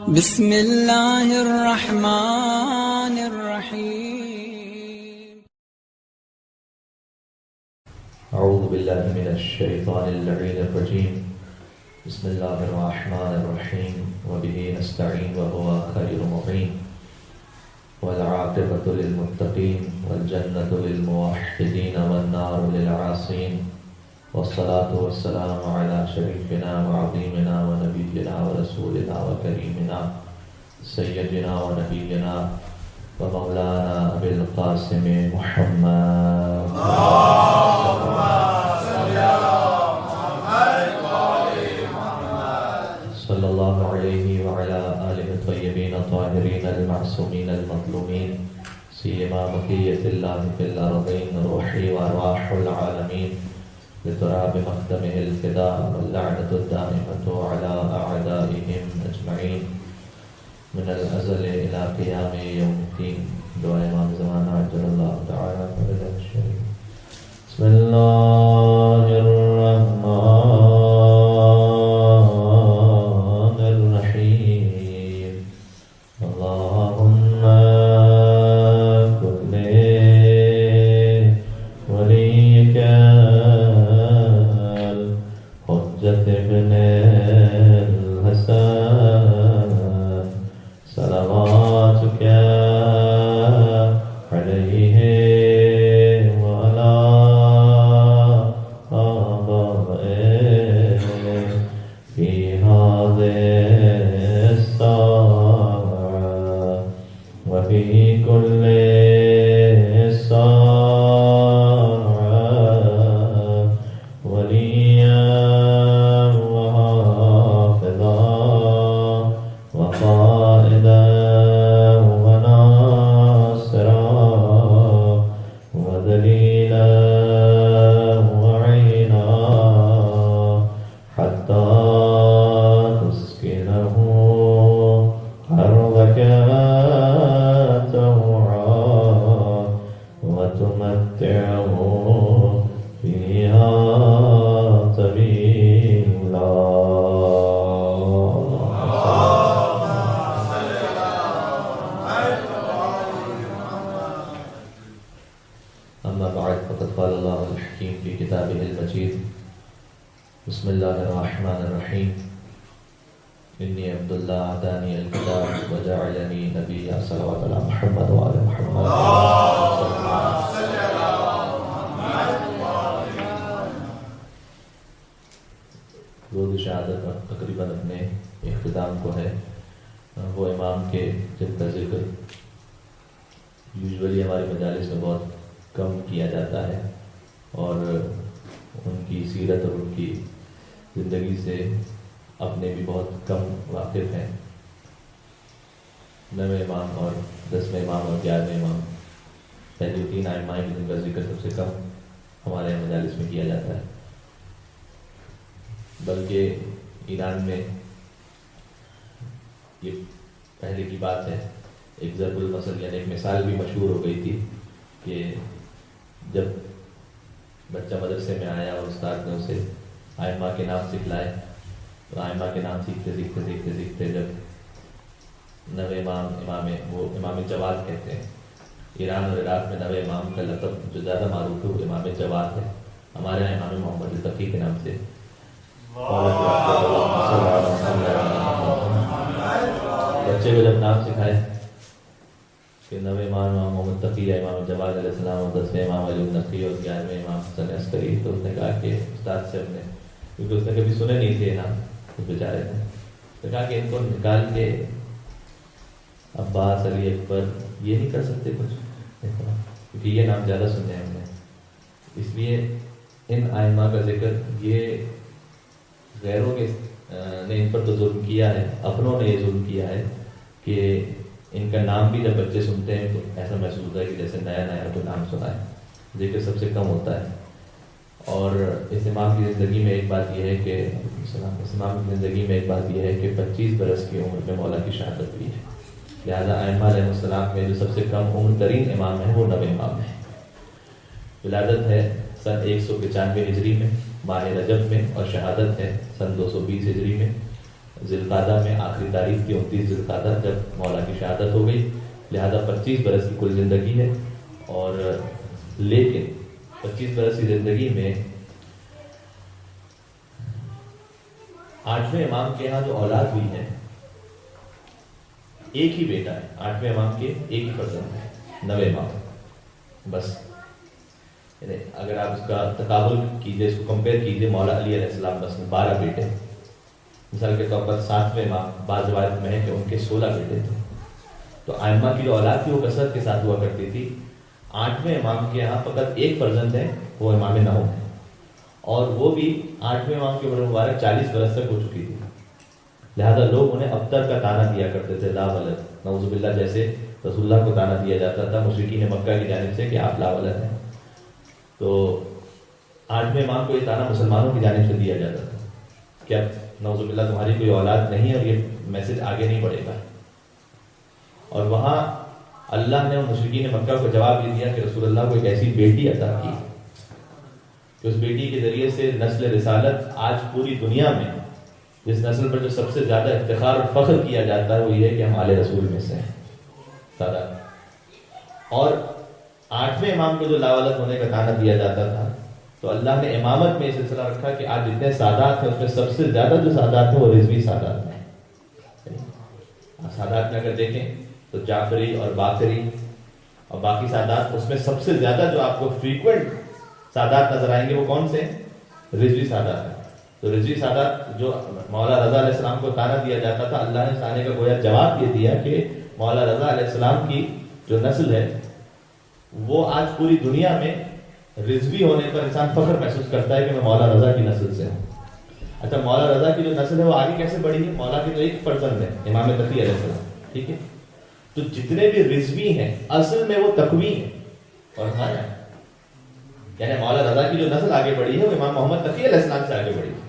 بسم اللہ الرحمن الرحیم اعوذ باللہ من الشیطان اللعین الرجیم بسم اللہ الرحمن الرحیم وبہ نستعین وهو خیر معین والعاقبۃ للمتقین والجنۃ للموحدین والنار للعاصین والصلاة والسلام علی شریفنا وعظیمنا ونبینا ورسولنا وکریمنا سیدنا ونبینا ومولانا ابی القاسم محمد صلی اللہ علیہ وعلی آلہ الطیبین الطاہرین المعصومین المظلومین سیما بقیۃ اللہ فی الارضین روحی وارواح العالمین لتراب مقدمه الفداء واللعنة الدائمة على أعدائهم أجمعين من الأزل إلى قيام يوم الدين دعاء امام زمان عجل الله تعالى فرجه الشريف بسم الله الرحمن الرحيم اللهم كن وليك ابن الحسن صلواتك عليه وعلى آبائه في هذه الساعة وفي كل ساعة وليا وقائدا وناصرا ودليلا وعينا حتى تسكنه أرضك طوعا وتمتعه فيها طويلا. أما بعد فقد قال الله الحكيم في كتابه المجيد بسم الله الرحمن الرحيم إني عبد الله آتاني الكتاب وجعلني نبيا صلوات على محمد وعلى محمد. روز شہادت تقریباً اپنے اختتام کو ہے. وہ امام کے جن کا ذکر یوزولی ہماری مجالس میں بہت کم کیا جاتا ہے اور ان کی سیرت اور ان کی زندگی سے اپنے بھی بہت کم واقف ہیں. 9ویں امام اور 10ویں امام اور 11ویں امام پہلے 3 ائمہ ہیں جن کا ذکر سب سے کم ہمارے مجالس میں کیا جاتا ہے. بلکہ ایران میں یہ پہلے کی بات ہے. ایک ضرب المثل یعنی ایک مثال بھی مشہور ہو گئی تھی کہ جب بچہ مدرسے میں آیا اور استاد نے اسے ائمہ کے نام سکھلائے تو ائمہ کے نام سیکھتے جب 9ویں امام وہ امام جواد کہتے ہیں. ایران اور عراق میں 9ویں امام کا لقب جو زیادہ معروف ہے وہ امام جواد ہے. ہمارے یہاں امام محمد التقی کے نام سے بچے کو جب نام سکھائے کہ 9ویں امام محمد تقی ہے، امام جواد علیہ السلام، اور 10ویں امام علی النقی اور 11ویں امام حسن عسکری، تو اس نے کہا کہ استاد سے ہم نے، کیونکہ اس نے کبھی سنے نہیں تھے نام اس بیچارے نے، تو کہا کہ ان کو نکال کے عباس علی اکبر یہ نہیں کر سکتے کچھ، کیونکہ یہ نام زیادہ سنے ہیں ہم نے. اس لیے ان ائمہ کا ذکر یہ غیروں کے نے ان پر تو ظلم کیا ہے، اپنوں نے یہ ظلم کیا ہے کہ ان کا نام بھی جب بچے سنتے ہیں تو ایسا محسوس ہوتا ہے کہ جیسے نیا کوئی نام سنا ہے. ذکر سب سے کم ہوتا ہے. اور اس امام کی زندگی میں ایک بات یہ ہے کہ 25 برس کی عمر میں مولا کی شہادت ہوئی ہے. لہٰذا ائمہ علیہ السلام میں جو سب سے کم عمر ترین امام ہیں وہ 9ویں امام ہیں. ولادت ہے سن 195 ہجری میں ماہ رجب میں، اور شہادت ہے سن 220 ہجری میں. ذوالقعدہ میں آخری تاریخ تھی 29 ذوالقعدہ جب مولا کی شہادت ہو گئی، لہذا 25 برس کی کل زندگی ہے، اور لیکن 25 برس کی زندگی میں 8ویں امام کے یہاں جو اولاد ہوئی ہے ایک ہی بیٹا ہے، 8ویں امام کے ایک ہی فرزند ہے، 9ویں امام بس. یعنی اگر آپ اس کا تقابل کیجئے، اس کو کمپیئر کیجئے، مولا علی علیہ السلام بس میں 12 بیٹے، مثال کے طور پر 7ویں امام بعض روایت میں ہے کہ ان کے 16 بیٹے تھے. تو ائمہ کی جو اولاد تھی وہ کثرت کے ساتھ ہوا کرتی تھی. 8ویں امام کے یہاں فقط ایک فرزند ہے، وہ امام نحو ہے، اور وہ بھی 8ویں امام کی عمر مبارک 40 برس تک ہو چکی تھی. لہذا لوگ انہیں ابتر کا تانا دیا کرتے تھے، لا ولد، نعوذ باللہ، جیسے رسول اللہ کو تانا دیا جاتا تھا مشرکین مکہ کی جانب سے کہ آپ لا ولد ہیں. تو 8ویں امام کو یہ تانا مسلمانوں کی جانب سے دیا جاتا تھا کہ اب نعوذ باللہ تمہاری کوئی اولاد نہیں ہے اور یہ میسج آگے نہیں بڑھے گا. اور وہاں اللہ نے مشرکین مکہ کو جواب یہ دیا کہ رسول اللہ کو ایک ایسی بیٹی عطا کی کہ اس بیٹی کے ذریعے سے نسل رسالت آج پوری دنیا میں جس نسل پر جو سب سے زیادہ افتخار اور فخر کیا جاتا ہے وہ یہ ہے کہ ہم آل رسول میں سے ہیں سادات. اور 8ویں امام کو جو لاولد ہونے کا تانا دیا جاتا تھا تو اللہ نے امامت میں یہ سلسلہ رکھا کہ آج جتنے سادات ہیں اس میں سب سے زیادہ جو سادات ہیں وہ رضوی سادات ہیں. سادات میں اگر دیکھیں تو جعفری اور باقری اور باقی سادات، اس میں سب سے زیادہ جو آپ کو فریکوینٹ سادات نظر آئیں گے وہ کون سے ہیں؟ رضوی سادات ہیں. تو رضوی سادات جو مولا رضا علیہ السلام کو تانا دیا جاتا تھا، اللہ نے تانے کا گویا جواب یہ دیا کہ مولا رضا علیہ السلام کی جو نسل ہے وہ آج پوری دنیا میں رضوی ہونے پر انسان فخر محسوس کرتا ہے کہ میں مولا رضا کی نسل سے ہوں. اچھا، مولا رضا کی جو نسل ہے وہ آگے کیسے بڑھی ہے؟ مولا کے تو ایک فرزند ہے امام تقی علیہ السلام، ٹھیک ہے. تو جتنے بھی رضوی ہیں اصل میں وہ تقوی ہیں، اور ہمارا یعنی مولا رضا کی جو نسل آگے بڑھی ہے وہ امام محمد تقی علیہ السلام سے آگے بڑھی ہے.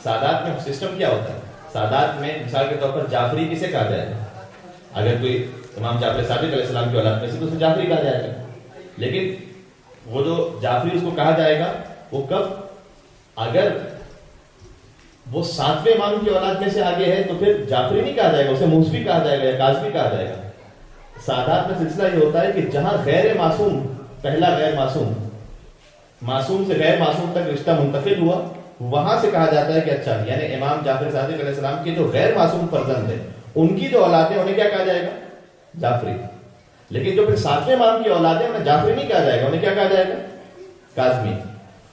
سادات میں سسٹم کیا ہوتا ہے؟ سادات میں مثال کے طور پر جعفری کسے کہا جائے گا؟ اگر کوئی امام جعفر صادق علیہ السلام کی اولاد میں سے تو اسے جعفری کہا جائے گا. لیکن وہ جو جعفری اس کو کہا جائے گا وہ کب؟ اگر وہ 7ویں امام کی اولاد میں سے آگے ہے تو پھر جعفری نہیں کہا جائے گا، اسے موسوی کہا جائے گا یا کاظمی کہا جائے گا. سادات میں سلسلہ یہ ہوتا ہے کہ جہاں غیر معصوم، پہلا غیر معصوم، معصوم سے غیر معصوم تک رشتہ منتقل ہوا، وہاں سے کہا جاتا ہے کہ اچھا، یعنی امام جعفر صادق علیہ السلام کے جو غیر معصوم فرزند ہیں ان کی جو اولادیں انہیں کیا کہا جائے گا؟ جعفری. لیکن جو پھر 7ویں امام کی اولادیں انہیں جعفری نہیں کہا جائے گا، انہیں کیا کہا جائے گا؟ کاظمی.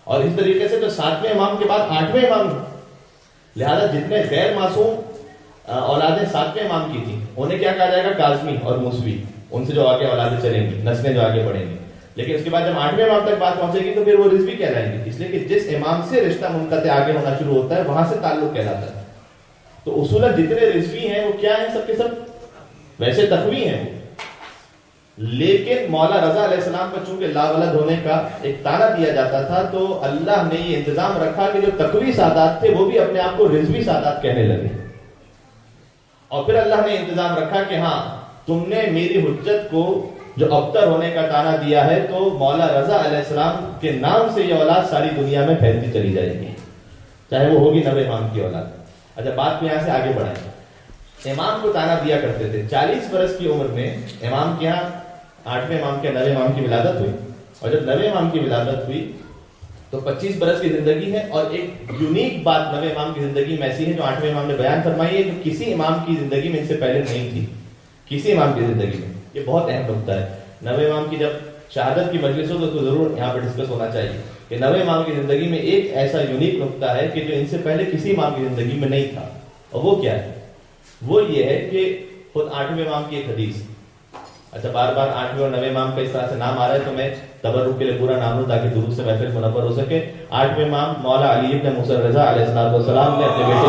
اور اس طریقے سے جو 7ویں امام کے بعد 8ویں امام، لہذا جتنے غیر معصوم اولادیں 7ویں امام کی تھیں انہیں کیا کہا جائے گا؟ کاظمی اور موسوی. ان سے جو آگے اولادیں چلیں گی، نسلیں جو آگے بڑھیں گی. لیکن اس کے بعد جب 8ویں امام تک بات پہنچے گی تو پھر وہ رضوی کہلائیں گے، اس لیے کہ جس امام سے رشتہ منقطع آگے ہونا شروع ہوتا ہے وہاں سے تعلق کہلاتا ہے. تو اصولاً جتنے رضوی ہیں وہ کیا ہیں؟ سب کے سب ویسے تقوی ہیں وہ. لیکن مولا رضا علیہ السلام پر چونکہ لا ولد ہونے کا ایک تانا دیا جاتا تھا تو اللہ نے یہ انتظام رکھا کہ جو تقوی سادات تھے وہ بھی اپنے آپ کو رضوی سادات کہنے لگے. اور پھر اللہ نے انتظام رکھا کہ ہاں، تم نے میری حجت کو جو ابتر ہونے کا تانا دیا ہے تو مولا رضا علیہ السلام کے نام سے یہ اولاد ساری دنیا میں پھیلتی چلی جائے گی، چاہے وہ ہوگی 9ویں امام کی اولاد. اچھا، بات کو یہاں سے آگے بڑھائیں. امام کو تانا دیا کرتے تھے. 40 برس کی عمر میں امام کے یہاں 8ویں امام کے 9ویں امام کی ولادت ہوئی، اور جب 9ویں امام کی ولادت ہوئی تو 25 برس کی زندگی ہے. اور ایک یونیک بات 9ویں امام کی زندگی میں ایسی ہے جو 8ویں امام نے بیان فرمائی ہے کہ کسی امام کی زندگی میں ان سے پہلے نہیں تھی. کسی امام کی زندگی میں یہ بہت اہم نقطہ ہے. 9ویں امام کی جب شہادت کی مجلس ہو تو اس کو ضرور یہاں پہ ڈسکس ہونا چاہیے کہ 9ویں امام کی زندگی میں ایک ایسا یونیک نقطہ ہے کہ جو ان سے پہلے کسی امام کی زندگی میں نہیں تھا. اور وہ کیا ہے؟ وہ یہ ہے کہ خود 8ویں امام کی ایک حدیث. اچھا، بار بار 8ویں اور 9ویں امام کا اس طرح سے نام آ رہا ہے تو میں تبرک کے لیے پورا نام لوں تاکہ درود سے محفل منور ہو سکے. 8ویں امام مولا علی ابن موسیٰ رضا علیہ السلام نے اپنے بیٹے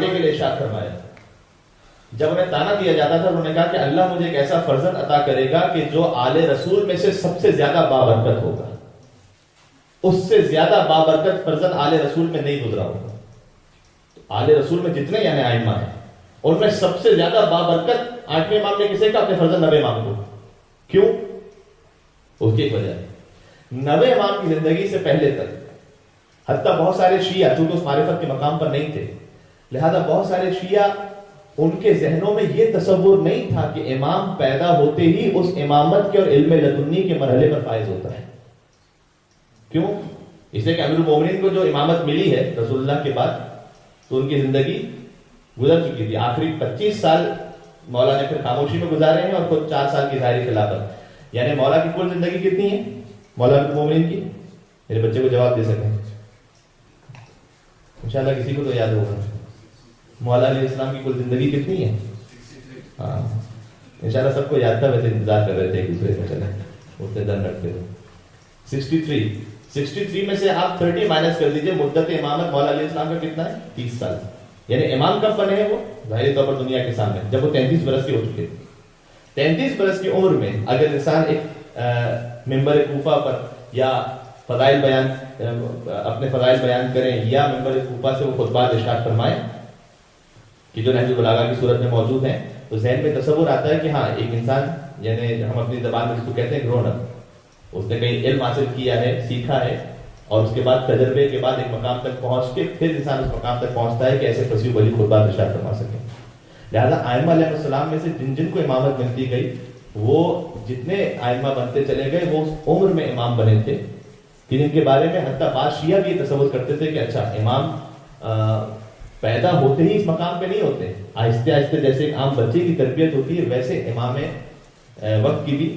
کے لیے ارشاد فرمایا. جب انہیں تانا دیا جاتا تھا انہوں نے کہا کہ اللہ مجھے ایک ایسا فرزند عطا کرے گا کہ جو آل رسول میں سے سب سے زیادہ بابرکت ہوگا. اس سے زیادہ بابرکت فرزند آل رسول میں نہیں گزرا ہوگا. آل رسول میں جتنے یعنی ائمہ ہیں ان میں سب سے زیادہ بابرکت 8ویں امام نے کسے کہا؟ اپنے فرزند 9ویں امام کو. کیوں؟ اس کی ایک وجہ ہے 90 امام کی زندگی سے پہلے تک حتیٰ بہت سارے شیعہ چونکہ اس معرفت کے مقام پر نہیں تھے، لہذا بہت سارے شیعہ ان کے ذہنوں میں یہ تصور نہیں تھا کہ امام پیدا ہوتے ہی اس امامت کے اور علم لدنی کے مرحلے پر فائز ہوتا ہے۔ کیوں؟ اس لیے کہ امیر المومنین کو جو امامت ملی ہے رسول اللہ کے بعد تو ان کی زندگی گزر چکی تھی، آخری 25 سال مولا نے پھر خاموشی میں گزارے ہیں اور خود 4 سال کی ظاہری خلافت، یعنی مولا کی کل زندگی کتنی ہے مولا امیر المومنین کی؟ میرے بچے کو جواب دے سکیں انشاءاللہ، کسی کو تو یاد ہوگا مولا علیہ السلام کی کل زندگی کتنی ہے؟ ہاں انشاءاللہ سب کو یاد تھا، ویسے انتظار کر رہے تھے ایک دوسرے کا، چلیں اٹھتے دن رکھتے تھے۔ 63 میں سے آپ 30 مائنس کر دیجئے، مدت امامت مولا علیہ السلام کا کتنا ہے؟ 30 سال۔ یعنی امام کب بنے ہیں وہ؟ ظاہری طور پر دنیا کے سامنے جب وہ 33 برس کے ہو چکے۔ 33 برس کی عمر میں اگر انسان ایک ممبر کوفہ پر یا فضائل بیان اپنے فضائل بیان کریں یا ممبر کوفہ سے وہ خطبات ارشاد فرمائیں کہ جو نہج البلاغہ کی صورت میں موجود ہیں، تو ذہن میں تصور آتا ہے کہ ہاں ایک انسان، یعنی ہم اپنی زبان میں جس کو کہتے ہیں گرون اپ، اس نے کہیں علم حاصل کیا ہے، سیکھا ہے، اور اس کے بعد تجربے کے بعد ایک مقام تک پہنچ کے پھر انسان اس مقام تک پہنچتا ہے کہ ایسے فصیح بلی خطبات ارشاد فرما سکے۔ لہذا ائمہ علیہ السلام میں سے جن جن کو امامت ملتی گئی، وہ جتنے ائمہ بنتے چلے گئے وہ اس عمر میں امام بنے تھے کہ جن کے بارے میں حتیٰ بعض شیعہ بھی یہ تصور کرتے تھے کہ اچھا امام پیدا ہوتے ہی اس مقام پہ نہیں ہوتے، آہستہ آہستہ جیسے ایک عام بچے کی تربیت ہوتی ہے ویسے امام وقت کی بھی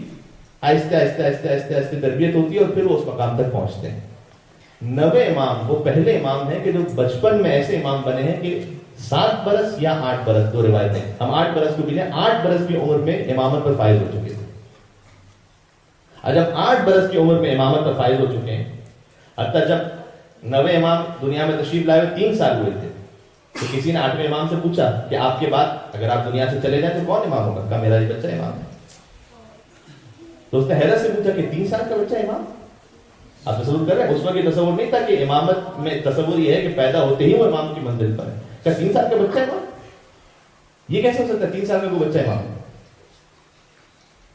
آہستہ آہستہ آہستہ آہستہ آہستہ تربیت ہوتی ہے اور پھر وہ اس مقام تک پہنچتے ہیں۔ 90 امام وہ پہلے امام ہیں کہ جو بچپن میں ایسے امام بنے ہیں کہ 7 برس یا 8 برس، دو روایتیں، ہم 8 برس کو گنے، 8 برس کی عمر میں امامت پر فائز ہو چکے تھے۔ اور جب 8 برس کی عمر میں امامت پر فائز ہو چکے ہیں، حتیٰ جب 90 امام دنیا میں تشریف لائے ہوئے 3 سال ہوئے تھے، تو کسی نے 8ویں امام سے پوچھا کہ آپ کے بعد اگر آپ دنیا سے چلے جائیں تو کون امام ہوگا؟ کہا میرا یہ بچہ امام ہے۔ تو اس نے حیرت سے پوچھا کہ 3 سال کا بچہ امام؟ آپ تصور کر رہے ہیں اس وقت یہ تصور نہیں تھا کہ امامت میں تصور یہ ہے کہ پیدا ہوتے ہی وہ امام کی منزل پر ہے۔ کیا 3 سال کا بچہ امام؟ یہ کیسے ہو سکتا ہے 3 سال میں کوئی بچہ امام؟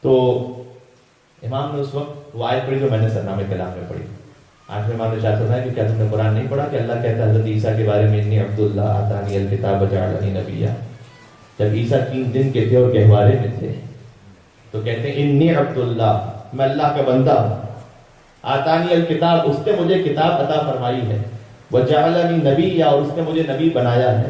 تو امام نے اس وقت وہ آیت پڑھی جو میں نے سرنامے کلام میں پڑھی، 8ویں امام نے ارشاد فرمایا کہ کیا تم نے قرآن نہیں پڑھا کہ اللہ کہتا ہے حضرت عیسیٰ کے بارے میں انی عبداللہ آتانی الکتاب وجعلنی نبیہ، جب عیسیٰ 3 دن کے تھے اور گہوارے میں تھے تو کہتے ہیں انی عبداللہ، میں اللہ کا بندہ ہوں، آتانی الکتاب، اس نے مجھے کتاب عطا فرمائی ہے، وجعلنی نبیہ، اور اس نے مجھے نبی بنایا ہے۔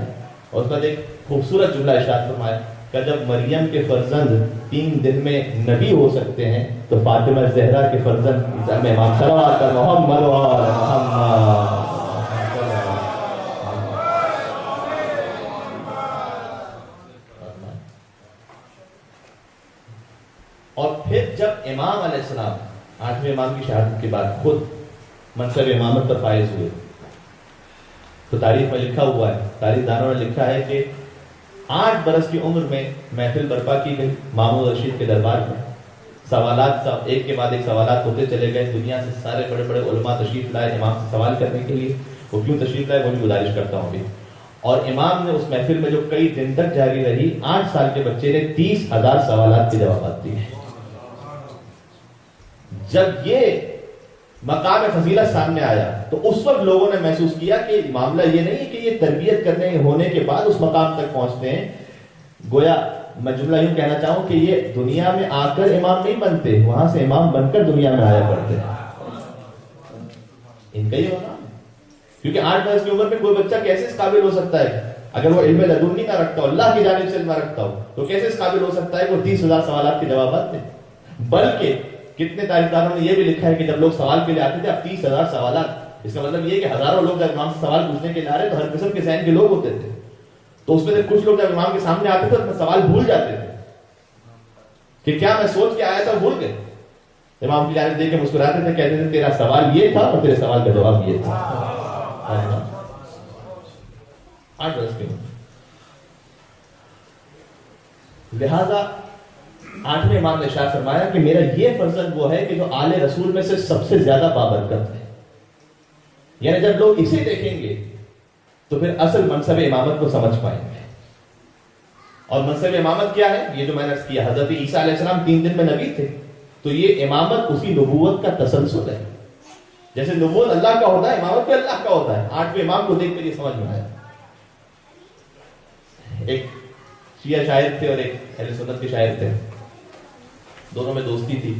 اور اس کا ایک خوبصورت جملہ ارشاد فرمایا کہ جب مریم کے فرزند 3 دن میں نبی ہو سکتے ہیں تو فاطمہ زہرا کے فرزند امام صلوات محمد و آل محمد۔ اور پھر جب امام علیہ السلام 8ویں امام کی شہادت کے بعد خود منصب امامت پر فائز ہوئے تو تاریخ میں لکھا ہوا ہے، تاریخ دانوں نے لکھا ہے کہ 8 برس کی عمر میں محفل برپا کی گئی مامون رشید کے دربار میں، سوالات ایک کے بعد ایک سوالات ہوتے چلے گئے، دنیا سے سارے بڑے بڑے علماء تشریف لائے امام سے سوال کرنے کے لیے۔ وہ کیوں تشریف لائے وہ بھی گزارش کرتا ہوں ابھی۔ اور امام نے اس محفل میں جو کئی دن تک جاری رہی، 8 سال کے بچے نے 30,000 سوالات کے جوابات دیے۔ جب یہ مقام فضیلت سامنے آیا تو اس وقت لوگوں نے محسوس کیا کہ معاملہ یہ نہیں ہے کہ یہ تربیت کرنے ہونے کے بعد اس مقام تک پہنچتے ہیں، گویا میں جملہ یوں کہنا چاہوں کہ یہ دنیا میں آ کر امام نہیں بنتے، وہاں سے امام بن کر دنیا میں آیا کرتے ہیں۔ ان کا یہ ہونا، کیونکہ 8 برس کی عمر میں کوئی بچہ کیسے اس قابل ہو سکتا ہے اگر وہ علم لدنی نہ رکھتا ہو، اللہ کی جانب سے علم رکھتا ہو تو کیسے اس قابل ہو سکتا ہے کہ وہ 30,000 سوالات کے جوابات دیں؟ بلکہ کتنے تاریخدانوں نے یہ بھی لکھا ہے کہ جب لوگ سوال کے لیے آتے تھے اب 30,000 سوالات، اس کا مطلب یہ کہ ہزاروں لوگ جب امام سے سوال پوچھنے کے لیے آ رہے تو ہر قسم کے ذہن کے لوگ ہوتے تھے، تو اس میں سے کچھ لوگ جب امام کے سامنے آتے تھے تو سوال بھول جاتے تھے کہ کیا میں سوچ کے آیا تھا بھول گئے، امام کی جانب دیکھ کے مسکراتے تھے، کہتے تھے تیرا سوال یہ تھا اور تیرے سوال کا جواب یہ تھا۔ 8 برس کے لہذا 8ویں امام نے ارشاد فرمایا کہ میرا یہ فرزند وہ ہے کہ جو آل رسول میں سے سب سے زیادہ بابرکت ہے، یعنی جب لوگ اسے دیکھیں گے تو پھر اصل منصب امامت کو سمجھ پائیں گے۔ اور منصب امامت کیا ہے؟ یہ جو میں نے کیا، حضرت عیسیٰ علیہ السلام 3 دن میں نبی تھے، تو یہ امامت اسی نبوت کا تسلسل ہے۔ جیسے نبوت اللہ کا ہوتا ہے امامت بھی اللہ کا ہوتا ہے. 8ویں امام کو دیکھ کر یہ سمجھ میں آیا. ایک شیعہ شاعر تھے اور ایک اہل سنت کے شاعر تھے, دونوں میں دوستی تھی,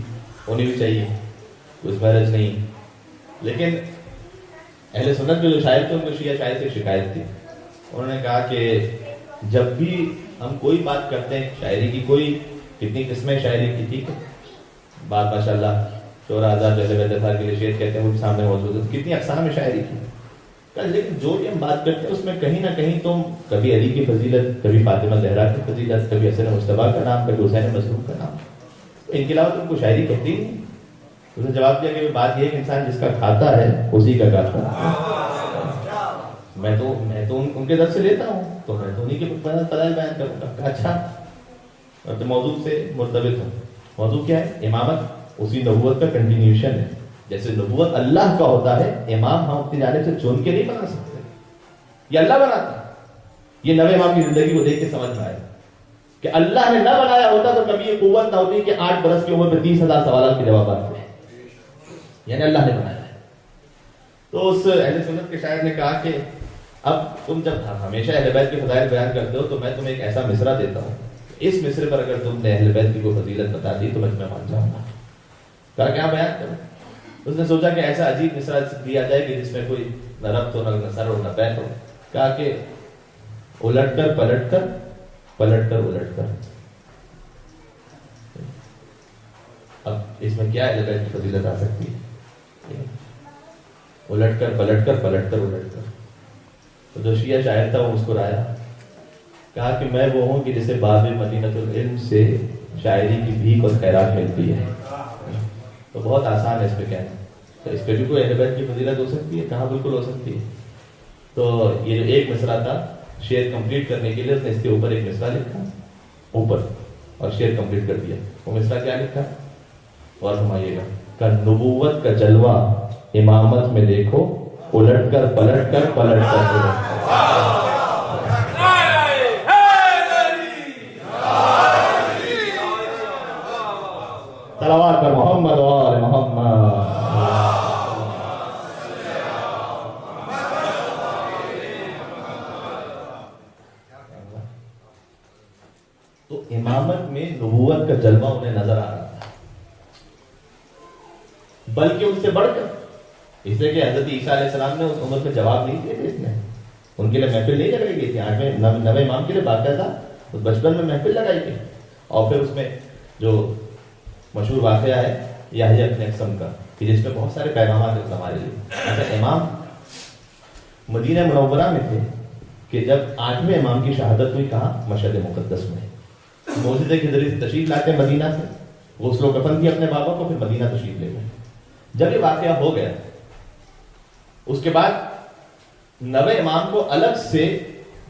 ہونی بھی چاہیے, کچھ میرج نہیں. لیکن اہل سنت کے جو شاعر تھے ان کو شیعہ شاعر سے شکایت تھی. انہوں نے کہا کہ جب بھی ہم کوئی بات کرتے ہیں شاعری کی, کوئی کتنی قسمیں شاعری کی, ٹھیک ہے, بات ماشاء اللہ 14,000 کے لیے شعر کہتے ہیں وہ بھی سامنے موجود ہے, کتنی اقسام میں شاعری کی, لیکن جو بھی ہم بات کرتے ہیں اس میں کہیں نہ کہیں تم کبھی علی کی فضیلت, کبھی فاطمہ زہرا کی فضیلت, کبھی حسن مصطفیٰ کا نام, کبھی حسین مظلوم کا نام, ان کے علاوہ تم کو شاعری کہتی نہیں. اس نے جواب دیا کہ بات یہ ہے کہ انسان جس کا کھاتا ہے اسی کا گاتا ہے. میں تو ان کے در سے لیتا ہوں تو میں تو انہیں کے فضائل بیان کروں گا. اچھا, اور موضوع سے مرتبط ہوں. موضوع کیا ہے؟ امامت اسی نبوت کا کنٹینیوشن ہے. جیسے نبوت اللہ کا ہوتا ہے, امام ہم اپنی جانب سے چن کے نہیں بنا سکتے, یہ اللہ بناتا ہے. یہ نوے امام کی زندگی کو دیکھ کے سمجھ میں آئے کہ اللہ نے نہ بنایا ہوتا تو کبھی یہ قوت نہ ہوتی کہ 8 برس کی عمر میں 30,000 سوالات کے جوابات تھے, یعنی اللہ نے بنایا ہے. تو اس اہل سنت کے شاعر نے کہا کہ اب تم جب ہمیشہ اہل بیت کے فضائل بیان کرتے ہو تو میں تمہیں ایک ایسا مصرع دیتا ہوں, اس مصرے پر اگر تم نے اہل بیت کی کوئی فضیلت بتا دی تو میں تمہیں مان جاؤں گا. کہا کیا بیان کروں؟ اس نے سوچا کہ ایسا عجیب مصرع دیا جائے کہ جس میں کوئی نہ ربط ہو, نہ سر ہو, نہ پیر ہو. کہا کہ الٹ کر پلٹ کر, پلٹ کر الٹ کر. اب اس میں کیا اہل بیت کی فضیلت آ سکتی ہے؟ الٹ کر پلٹ کر, پلٹ کر الٹ کر. تو جو شیعہ شاعر تھا وہ مسکرایا, کہا کہ میں وہ ہوں کہ جسے باب مدینۃ العلم سے شاعری کی بھیک اور خیرات ملتی ہے. تو بہت آسان ہے اس پہ کہنا, تو اس پہ بھی کوئی اہل بیت کی فضیلت ہو سکتی ہے؟ کہاں بالکل ہو سکتی ہے. تو یہ جو ایک مصرع تھا شعر کمپلیٹ کرنے کے لیے اس نے اس کے اوپر ایک مصرع لکھا اوپر اور شعر کمپلیٹ کر دیا. وہ مصرع کیا لکھا اور فرمائیے گا, کہ نبوت کا جلوہ امامت میں دیکھو, الٹ کر پلٹ کر, پلٹ کر صلوات پر محمد و آل محمد. تو امامت میں نبوت کا جلوہ انہیں نظر آ رہا تھا, بلکہ ان سے بڑھ کر, اس لیے کہ حضرت عیسیٰ علیہ السلام نے اس امت میں جواب نہیں دیے تھے. اس نے ان کے لیے محفل نہیں لگائی گئی تھی. 9ویں امام کے لیے باقاعدہ بچپن میں محفل لگائی گئی, اور پھر اس میں جو مشہور واقعہ ہے یحییٰ ابن اقسم کا, کہ جس میں بہت سارے پیغامات ہیں ہمارے لیے. اچھا, امام مدینہ منورہ میں تھے کہ جب 8ویں امام کی شہادت ہوئی. کہاں؟ مشہد مقدس میں. معجزے کے ذریعے سے تشریف لاتے ہیں مدینہ سے, غسل و کفن کی اپنے بابا کو, پھر مدینہ تشریف لے گئے. جب یہ واقعہ ہو گیا اس کے بعد 9ویں امام کو الگ سے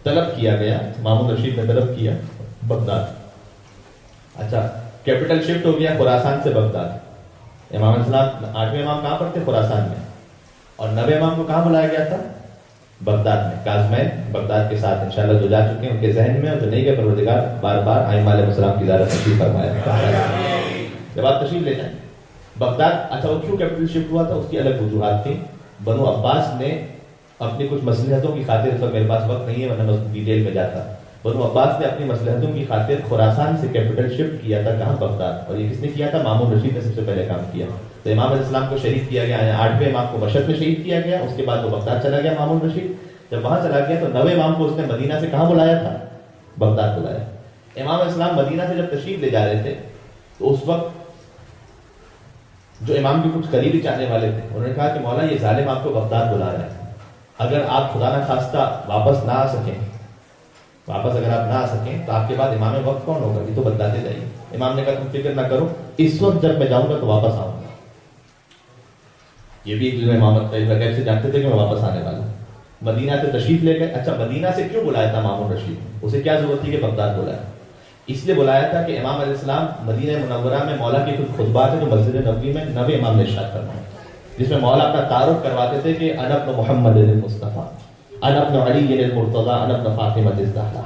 طلب کیا گیا, مامون رشید نے طلب کیا بغداد. اچھا, کیپٹل شفٹ ہو گیا خراسان سے بغداد. امام اسلام 8ویں امام کہاں پر تھے؟ خراسان میں. اور 9ویں امام کو کہاں بلایا گیا تھا؟ بغداد میں. کاظمین بغداد کے ساتھ انشاءاللہ جو جا چکے ہیں ان کے ذہن میں, اور جو نہیں گئے پروردگار بار بار ائمہ علیہ السلام کی زیارت نصیب فرمائے. جب آپ تشریف لے جائیں بغداد. اچھا, وہ کیوں کیپٹل شفٹ ہوا تھا؟ اس کی الگ وجوہات تھیں. بنو عباس نے اپنی کچھ مصلحتوں کی خاطر, اس وقت میرے پاس وقت نہیں ہے ورنہ میں ڈیٹیل میں جاتا, بنو عباس نے اپنی مصلحتوں کی خاطر خراسان سے کیپٹل شفٹ کیا تھا. کہاں؟ بغداد. اور یہ کس نے کیا تھا؟ مامون رشید نے سب سے پہلے کام کیا. تو امام علیہ السلام کو شہید کیا گیا, 8ویں امام کو مشہد میں شہید کیا گیا. اس کے بعد وہ بغداد چلا گیا مامون رشید. جب وہاں چلا گیا تو 9ویں امام کو اس نے مدینہ سے کہاں بلایا تھا؟ بغداد بلایا. امام علیہ السلام مدینہ سے جب تشریف لے جا رہے تھے تو اس وقت جو امام کے کچھ قریبی چاہنے والے تھے انہوں نے کہا کہ مولا یہ ظالم آپ کو بغداد بلا رہا ہے, اگر آپ خدا نہ خواستہ واپس نہ آ سکیں, اگر آپ نہ آ سکیں تو آپ کے بعد امام وقت کون ہوگا؟ یہ تو بدلاتے جائیے. امام نے کہا تم فکر نہ کرو, اس وقت جب میں جاؤں گا تو واپس آؤں گا. یہ بھی ایک امامت غیب سے جانتے تھے کہ میں واپس آنے والا ہوں. مدینہ سے تشریف لے گئے. اچھا, مدینہ سے کیوں بلایا تھا مامون رشید؟ اسے کیا ضرورت تھی کہ بغداد بلایا؟ اس لیے بلایا تھا کہ امام علیہ السلام مدینہ منورہ میں مولا کے کچھ خطبات ہیں جو مسجد نبوی میں 9ویں امام نے ارشاد فرمائے, جس میں مولا اپنا تعارف کرواتے تھے کہ انا ابن محمد المصطفیٰ, انا ابن علی المرتضیٰ, انا ابن فاطمہ الزہرا.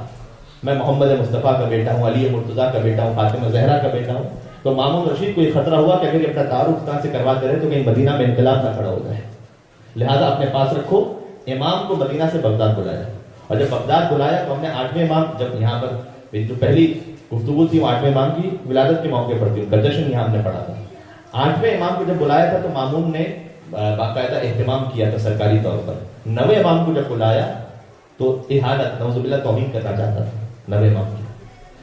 میں محمد مصطفیٰ کا بیٹا ہوں, علی مرتضیٰ کا بیٹا ہوں, فاطمہ زہرا کا بیٹا ہوں. تو مامون رشید کو یہ خطرہ ہوا کہ اگر یہ اپنا تعارف سے کرواتے رہے تو کہیں مدینہ میں انقلاب نہ کھڑا ہو جائے. لہذا اپنے پاس رکھو. امام کو مدینہ سے بغداد بلایا, اور جب بغداد بلایا تو ہم نے 8ویں امام, جب یہاں پر جو پہلی گفتگو تھی وہ 8ویں امام کی ولادت کے موقع پر تھی, ان کا جشن یہاں ہم نے پڑھا تھا. 8ویں امام کو جب بلایا تھا تو مامون نے باقاعدہ اہتمام کیا تھا سرکاری طور پر. 9ویں امام کو جب بلایا تو احانت, نعوذ باللہ, توہین کرنا چاہتا تھا 9ویں امام کی,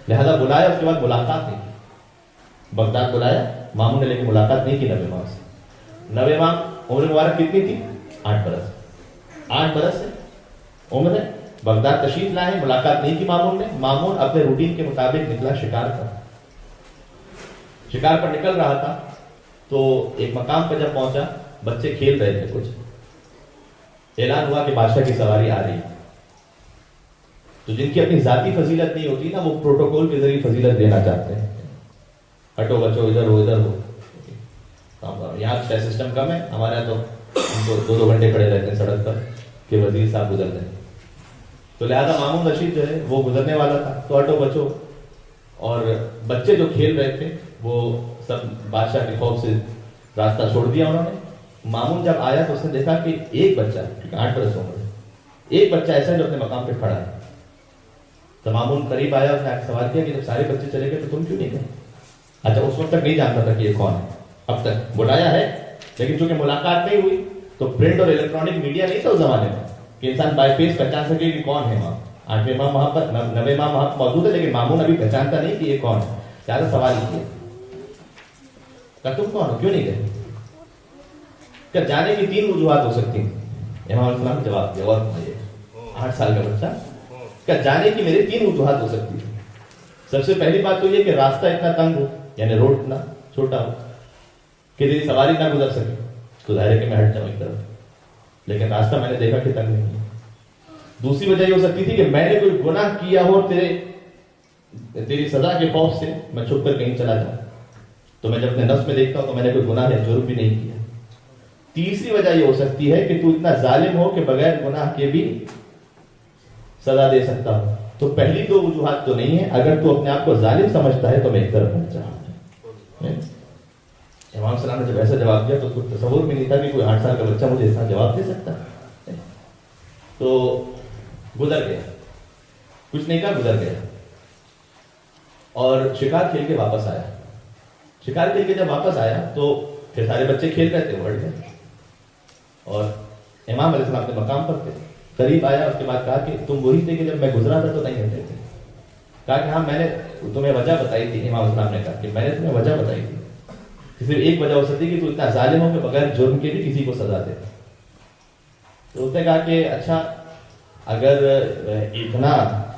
لہذا بلایا. اس کے بعد ملاقات نہیں کی. بغداد بلایا مامون نے, لیکن ملاقات نہیں کی 9ویں امام سے. 9ویں امام عمر مبارک کتنی تھی؟ 8 برس. 8 برس سے عمر ہے, بغداد تشریف لائے, ملاقات نہیں کی مامون نے. مامون اپنے روٹین کے مطابق نکلا شکار پر. شکار پر نکل رہا تھا تو ایک مقام پر جب پہنچا, بچے کھیل رہے تھے کچھ. اعلان ہوا کہ بادشاہ کی سواری آ رہی ہے. تو جن کی اپنی ذاتی فضیلت نہیں ہوتی نا, وہ پروٹوکول کے ذریعے فضیلت دینا چاہتے ہیں. ہٹو بچو, ادھر ہو, ادھر ہو. یہاں سسٹم کم ہے, ہمارے یہاں تو ہم کو 2 گھنٹے کھڑے رہتے ہیں سڑک پر کہ وزیر صاحب گزر رہے ہیں. تو لہذا مامون رشید جو ہے وہ گزرنے والا تھا, تو ہٹو بچو. اور بچے جو کھیل رہے تھے وہ سب بادشاہ کے خوف سے راستہ چھوڑ دیا انہوں نے. مامون جب آیا تو اس نے دیکھا کہ ایک بچہ, 8 برس عمر ہے, ایک بچہ ایسا ہے جو اپنے مقام پہ کھڑا ہے. تو مامون قریب آیا, اس نے سوال کیا کہ جب سارے بچے چلے گئے تو تم کیوں نہیں گئے؟ اچھا, اس وقت تک نہیں جانتا تھا کہ یہ کون ہے. اب تک بلایا ہے, لیکن چونکہ ملاقات نہیں ہوئی تو پرنٹ اور الیکٹرانک میڈیا نہیں تھا اس زمانے میں کہ انسان بائی فیس پہچان سکے کہ کون ہے امام. 8ویں امام وہاں پر, 9ویں امام وہاں موجود ہے, لیکن مامون ابھی پہچانتا نہیں کہ یہ کون ہے. زیادہ سوال کیا کہ تم کون ہو, کیوں نہیں گئے؟ کہ جانے کی 3 وجوہات ہو سکتی ہیں. امام علیہ السلام نے جواب دیا, اور 8 سال کا بچہ, کہ جانے کی میرے 3 وجوہات ہو سکتی ہیں. سب سے پہلی بات تو یہ کہ راستہ اتنا تنگ ہو, یعنی روڈ اتنا چھوٹا ہو کہ تیری سواری نہ گزر سکے, تو ظاہر ہے کہ میں ہٹ جاؤں ایک طرف, لیکن راستہ میں نے دیکھا کہ تنگ نہیں ہے. دوسری وجہ یہ ہو سکتی تھی کہ میں نے کوئی گناہ کیا ہو, تیری سزا کے خوف سے میں چھپ کر کہیں چلا جاؤں, تو میں جب اپنے نفس میں دیکھتا ہوں تو میں نے کوئی گناہ یا جرم بھی نہیں کیا. تیسری وجہ یہ ہو سکتی ہے کہ تو اتنا ظالم ہو کہ بغیر گناہ کے بھی سزا دے سکتا ہو. تو پہلی 2 وجوہات تو نہیں ہے. اگر تو اپنے آپ کو ظالم سمجھتا ہے تو میں ایک طرف ہٹ جاؤں. امام السلام نے جب ایسا جواب دیا تو اس کو تصور میں نہیں تھا کہ کوئی 8 سال کا بچہ مجھے ایسا جواب دے سکتا ہے. تو گزر گیا, کچھ نہیں کہا, گزر گیا, اور شکار کھیل کے واپس آیا. شکار کھیل کے جب واپس آیا تو پھر سارے بچے کھیل رہے تھے, وہ ہٹ گئے, اور امام علیہ السلام اپنے مقام پر تھے. قریب آیا, اس کے بعد کہا کہ تم وہی تھے کہ جب میں گزرا تھا تو نہیں ہٹے تھے. کہا کہ ہاں, میں نے تمہیں وجہ بتائی تھی. امام السلام نے کہا کہ میں نے تمہیں وجہ بتائی تھی, صرف ایک وجہ ہو سکتی کہ تو اتنا ظالم ہو کہ بغیر جرم کے بھی کسی کو سزا دے. تو اس نے کہا کہ اچھا, اگر اتنا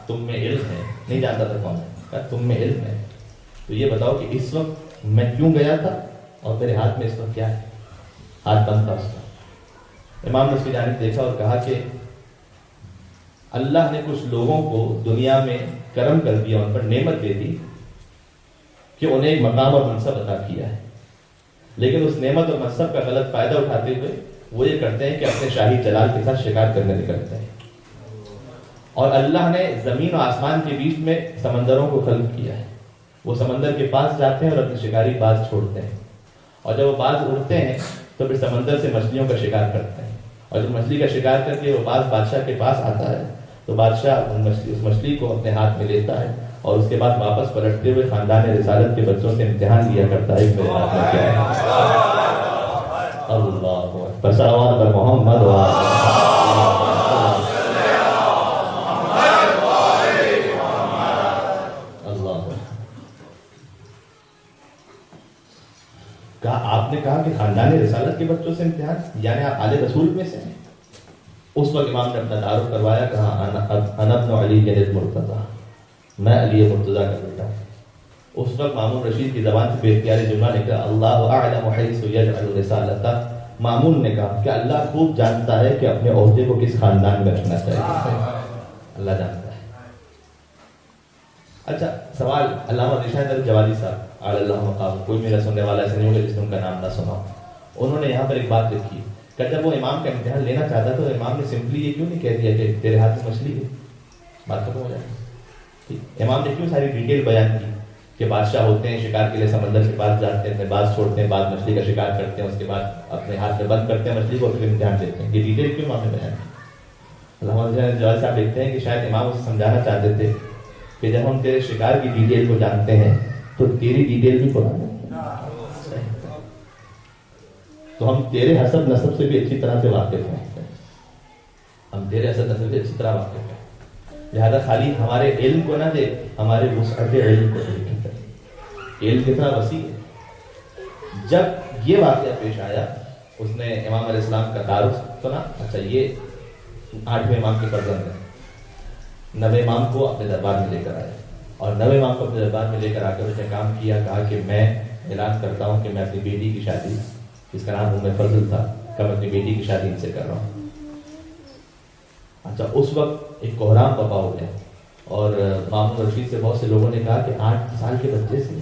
تم میں علم ہے, نہیں جانتا تھا کون ہے, کہا تم میں علم ہے تو یہ بتاؤ کہ اس وقت میں کیوں گیا تھا اور تیرے ہاتھ میں اس وقت کیا ہے؟ ہاتھ بند تھا اس کا. امام نے اس کی جانب دیکھا اور کہا کہ اللہ نے کچھ لوگوں کو دنیا میں کرم کر دیا, ان پر نعمت دے دی کہ انہیں ایک مقام اور منصب عطا کیا ہے, لیکن اس نعمت اور منصب کا غلط فائدہ اٹھاتے ہوئے وہ یہ کرتے ہیں کہ اپنے شاہی جلال کے ساتھ شکار کرنے نکلتے ہیں. اور اللہ نے زمین و آسمان کے بیچ میں سمندروں کو خلق کیا ہے. وہ سمندر کے پاس جاتے ہیں اور اپنے شکاری باز چھوڑتے ہیں, اور جب وہ باز اڑتے ہیں تو پھر سمندر سے مچھلیوں کا شکار کرتے ہیں, اور جب مچھلی کا شکار کر کے وہ باز بادشاہ کے پاس آتا ہے تو بادشاہ اس مچھلی کو اپنے ہاتھ میں لیتا ہے, اور اس کے بعد واپس پلٹتے ہوئے خاندان رسالت کے بچوں سے امتحان لیا کرتا ہے میرے ہاتھ میں کیا ہے. اللہ اکبر, صلوات بر محمد و آپ نے کہا کہ خاندان رسالت کے بچوں سے امتحان, یعنی آپ آل رسول میں سے ہیں. اس وقت امام نے اپنا تعارف کروایا, کہا انا ابن علی جد مرتضی, میں علی مرتضی کا بیٹا. اس وقت مامون رشید کی زبان سے بے اختیاری جملہ نکلا, اللہ اعلم حیث یجعل رسالتہ. مامون نے کہا کہ اللہ خوب جانتا ہے کہ اپنے عہدے کو کس خاندان میں رکھنا چاہیے, اللہ جانتا ہے. اچھا سوال, علامہ رشاد جوادی صاحب اللہ مقام, کوئی میرا سننے والا ایسا نہیں ہوگا جس نے ان کا نام نہ سنا. انہوں نے یہاں پر ایک بات لکھی کہ جب وہ امام کا امتحان لینا چاہتا تو امام نے سمپلی یہ کیوں نہیں کہہ دیا کہ تیرے ہاتھ میں مچھلی ہے, بات ختم ہو جائے. امام نے کیوں ساری ڈیٹیل بیان کی کہ بادشاہ ہوتے ہیں شکار کے لیے سمندر کے پاس جاتے ہیں، اپنے باز چھوڑتے ہیں، بعد مچھلی کا شکار کرتے ہیں، اس کے بعد اپنے ہاتھ میں بند کرتے ہیں مچھلی کو، پھر امتحان دیتے ہیں. یہ ڈیٹیل کیوں ہمیں بیان ہے؟ علامہ جواد صاحب لکھتے ہیں کہ شاید امام اسے سمجھانا چاہتے تھے کہ جب ہم تیرے شکار کی ڈیٹیل کو جانتے ہیں تو تیری ڈیٹیل بھی قرآن ہے، تو ہم تیرے حسب نسب سے بھی اچھی طرح سے واقف ہیں، ہم تیرے حسب نسب سے اچھی طرح واقف ہیں. لہذا خالی ہمارے علم کو نہ دے، ہمارے وسعت علم کو دیکھیں. علم کتنا وسیع ہے. جب یہ واقعہ پیش آیا، اس نے امام علیہ السلام کا تعارف سنا. اچھا یہ 8ویں امام کے فرزند ہیں. 9ویں امام کو اپنے دربار میں لے کر آئے، اور 9ویں امام کو اپنے دربار میں لے کر آ کر اس نے کام کیا، کہا کہ میں اعلان کرتا ہوں کہ میں اپنی بیٹی کی شادی، جس کا نام ام فضل تھا، کہ میں اپنی بیٹی کی شادی ان سے کر رہا ہوں. اچھا اس وقت ایک کوہرام برپا ہو گیا، اور مامون رشید سے بہت سے لوگوں نے کہا کہ 8 سال کے بچے سے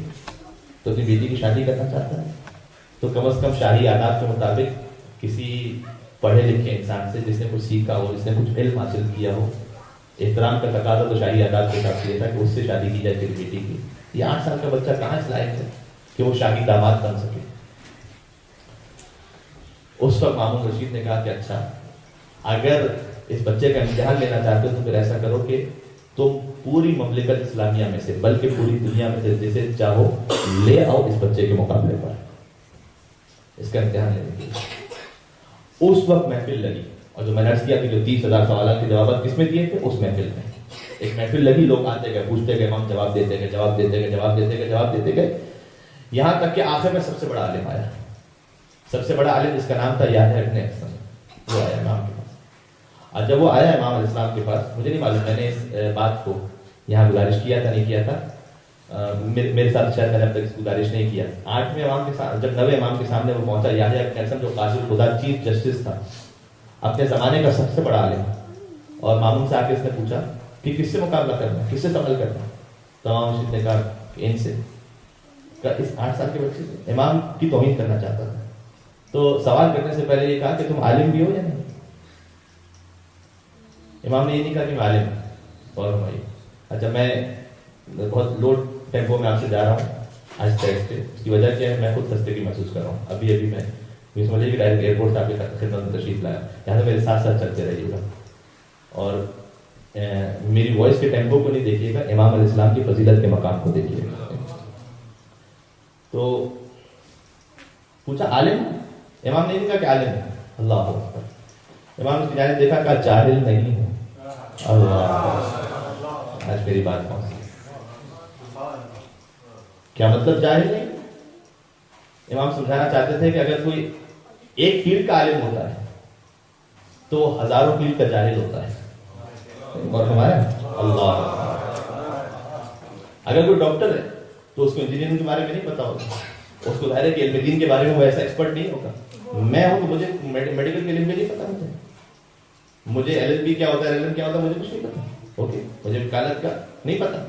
تو اپنی بیٹی کی شادی کرنا چاہتا ہے، تو کم از کم شاہی عادات کے مطابق کسی پڑھے لکھے انسان سے، جس نے کچھ سیکھا ہو، جس نے کچھ علم حاصل کیا ہو. احترام کا تقاضا تو شاہی عادات کے حساب سے یہ تھا کہ اس سے شادی کی جائے تیری بیٹی کی. یہ 8 سال کا بچہ کہاں اس لائق ہے کہ وہ شاہی داماد بن سکے. اس وقت مامون رشید نے کہا کہ اچھا اگر اس بچے کا امتحان لینا چاہتے ہو تو پھر ایسا کرو کہ تم پوری مملکت اسلامیہ میں سے، بلکہ پوری دنیا میں سے جسے چاہو لے آؤ اس بچے کے مقابلے پر، اس کا امتحان لینے کے لیے. اس وقت محفل لگی، اور جو میں نے عرض کیا کہ جو 30,000 سوالات کے جوابات کس میں دیے تھے، اس محفل میں ایک محفل لگی. لوگ آتے گئے، پوچھتے گئے، امام جواب دیتے گئے، جواب دیتے گئے، جواب دیتے گئے، جواب دیتے گئے، یہاں تک کہ آخر میں سب سے بڑا عالم آیا. سب سے بڑا عالم جس کا نام تھا یحییٰ ابن احسن، وہ آیا امام کے پاس. اور جب وہ آیا امام علیہ السلام کے پاس، مجھے نہیں معلوم میں نے اس بات کو یہاں گزارش کیا تھا نہیں کیا تھا، میرے ساتھ شاید میں نے اب تک اس گزارش نہیں کیا. 8ویں امام کے ساتھ جب 9ویں امام کے سامنے وہ پہنچا، یحییٰ ابن احسن جو قاضی خدا چیف جسٹس تھا، اپنے زمانے کا سب سے بڑا عالم، اور مامون سے آ کے اس نے پوچھا کہ کس سے مقابلہ کرنا ہے، کس سے سمجھ کرنا ہے. تو امام رشید نے کہا کہ ان سے، اس 8 سال کے بچے سے. امام کی توہین کرنا چاہتا تھا. تو سوال کرنے سے پہلے یہ کہا کہ تم عالم بھی ہو یا نہیں. امام نے یہ نہیں کہا کہ میں عالم ہوں. اور بھائی اچھا میں بہت لوڈ ٹیمپو میں آپ سے جا رہا ہوں آج ٹیسٹ پہ، اس کی وجہ کیا ہے، میں خود خستگی محسوس کر رہا ہوں. ابھی میں سمجھے کہ ڈائریکٹ ایئرپورٹ سے آپ کی خدمت میں تشریف لایا، یہاں سے میرے ساتھ ساتھ چلتے رہیے گا، اور میری وائس کے ٹیمپو کو نہیں دیکھیے گا، امام علیہ السلام کی فضیلت کے مقام کو دیکھیے گا. تو پوچھا عالم، امام نے نہیں کہا کہ عالم ہے. اللہ اکبر. امام نے اس کی جانب دیکھا، کہا جاہل نہیں ہوں. اللہ، آج میری بات پہنچی. کیا مطلب جاہل نہیں؟ امام سمجھانا چاہتے تھے کہ اگر کوئی ایک فیلڈ کا عالم ہوتا ہے تو ہزاروں فیلڈ کا جاہل ہوتا ہے. اور ہمارا اللہ، اگر کوئی ڈاکٹر ہے تو اس کو انجینئرنگ کے بارے میں نہیں پتا ہوگا، اس کو ظاہر ہے کہ علم دین کے بارے میں وہ ایسا ایکسپرٹ نہیں ہوگا. میں ہوں تو مجھے میڈیکل کے علم میں نہیں پتا ہوتا، مجھے LLB کیا ہوتا ہے، LLM کیا ہوتا ہے، مجھے کچھ نہیں پتا. اوکے، مجھے وکالت کا نہیں پتا.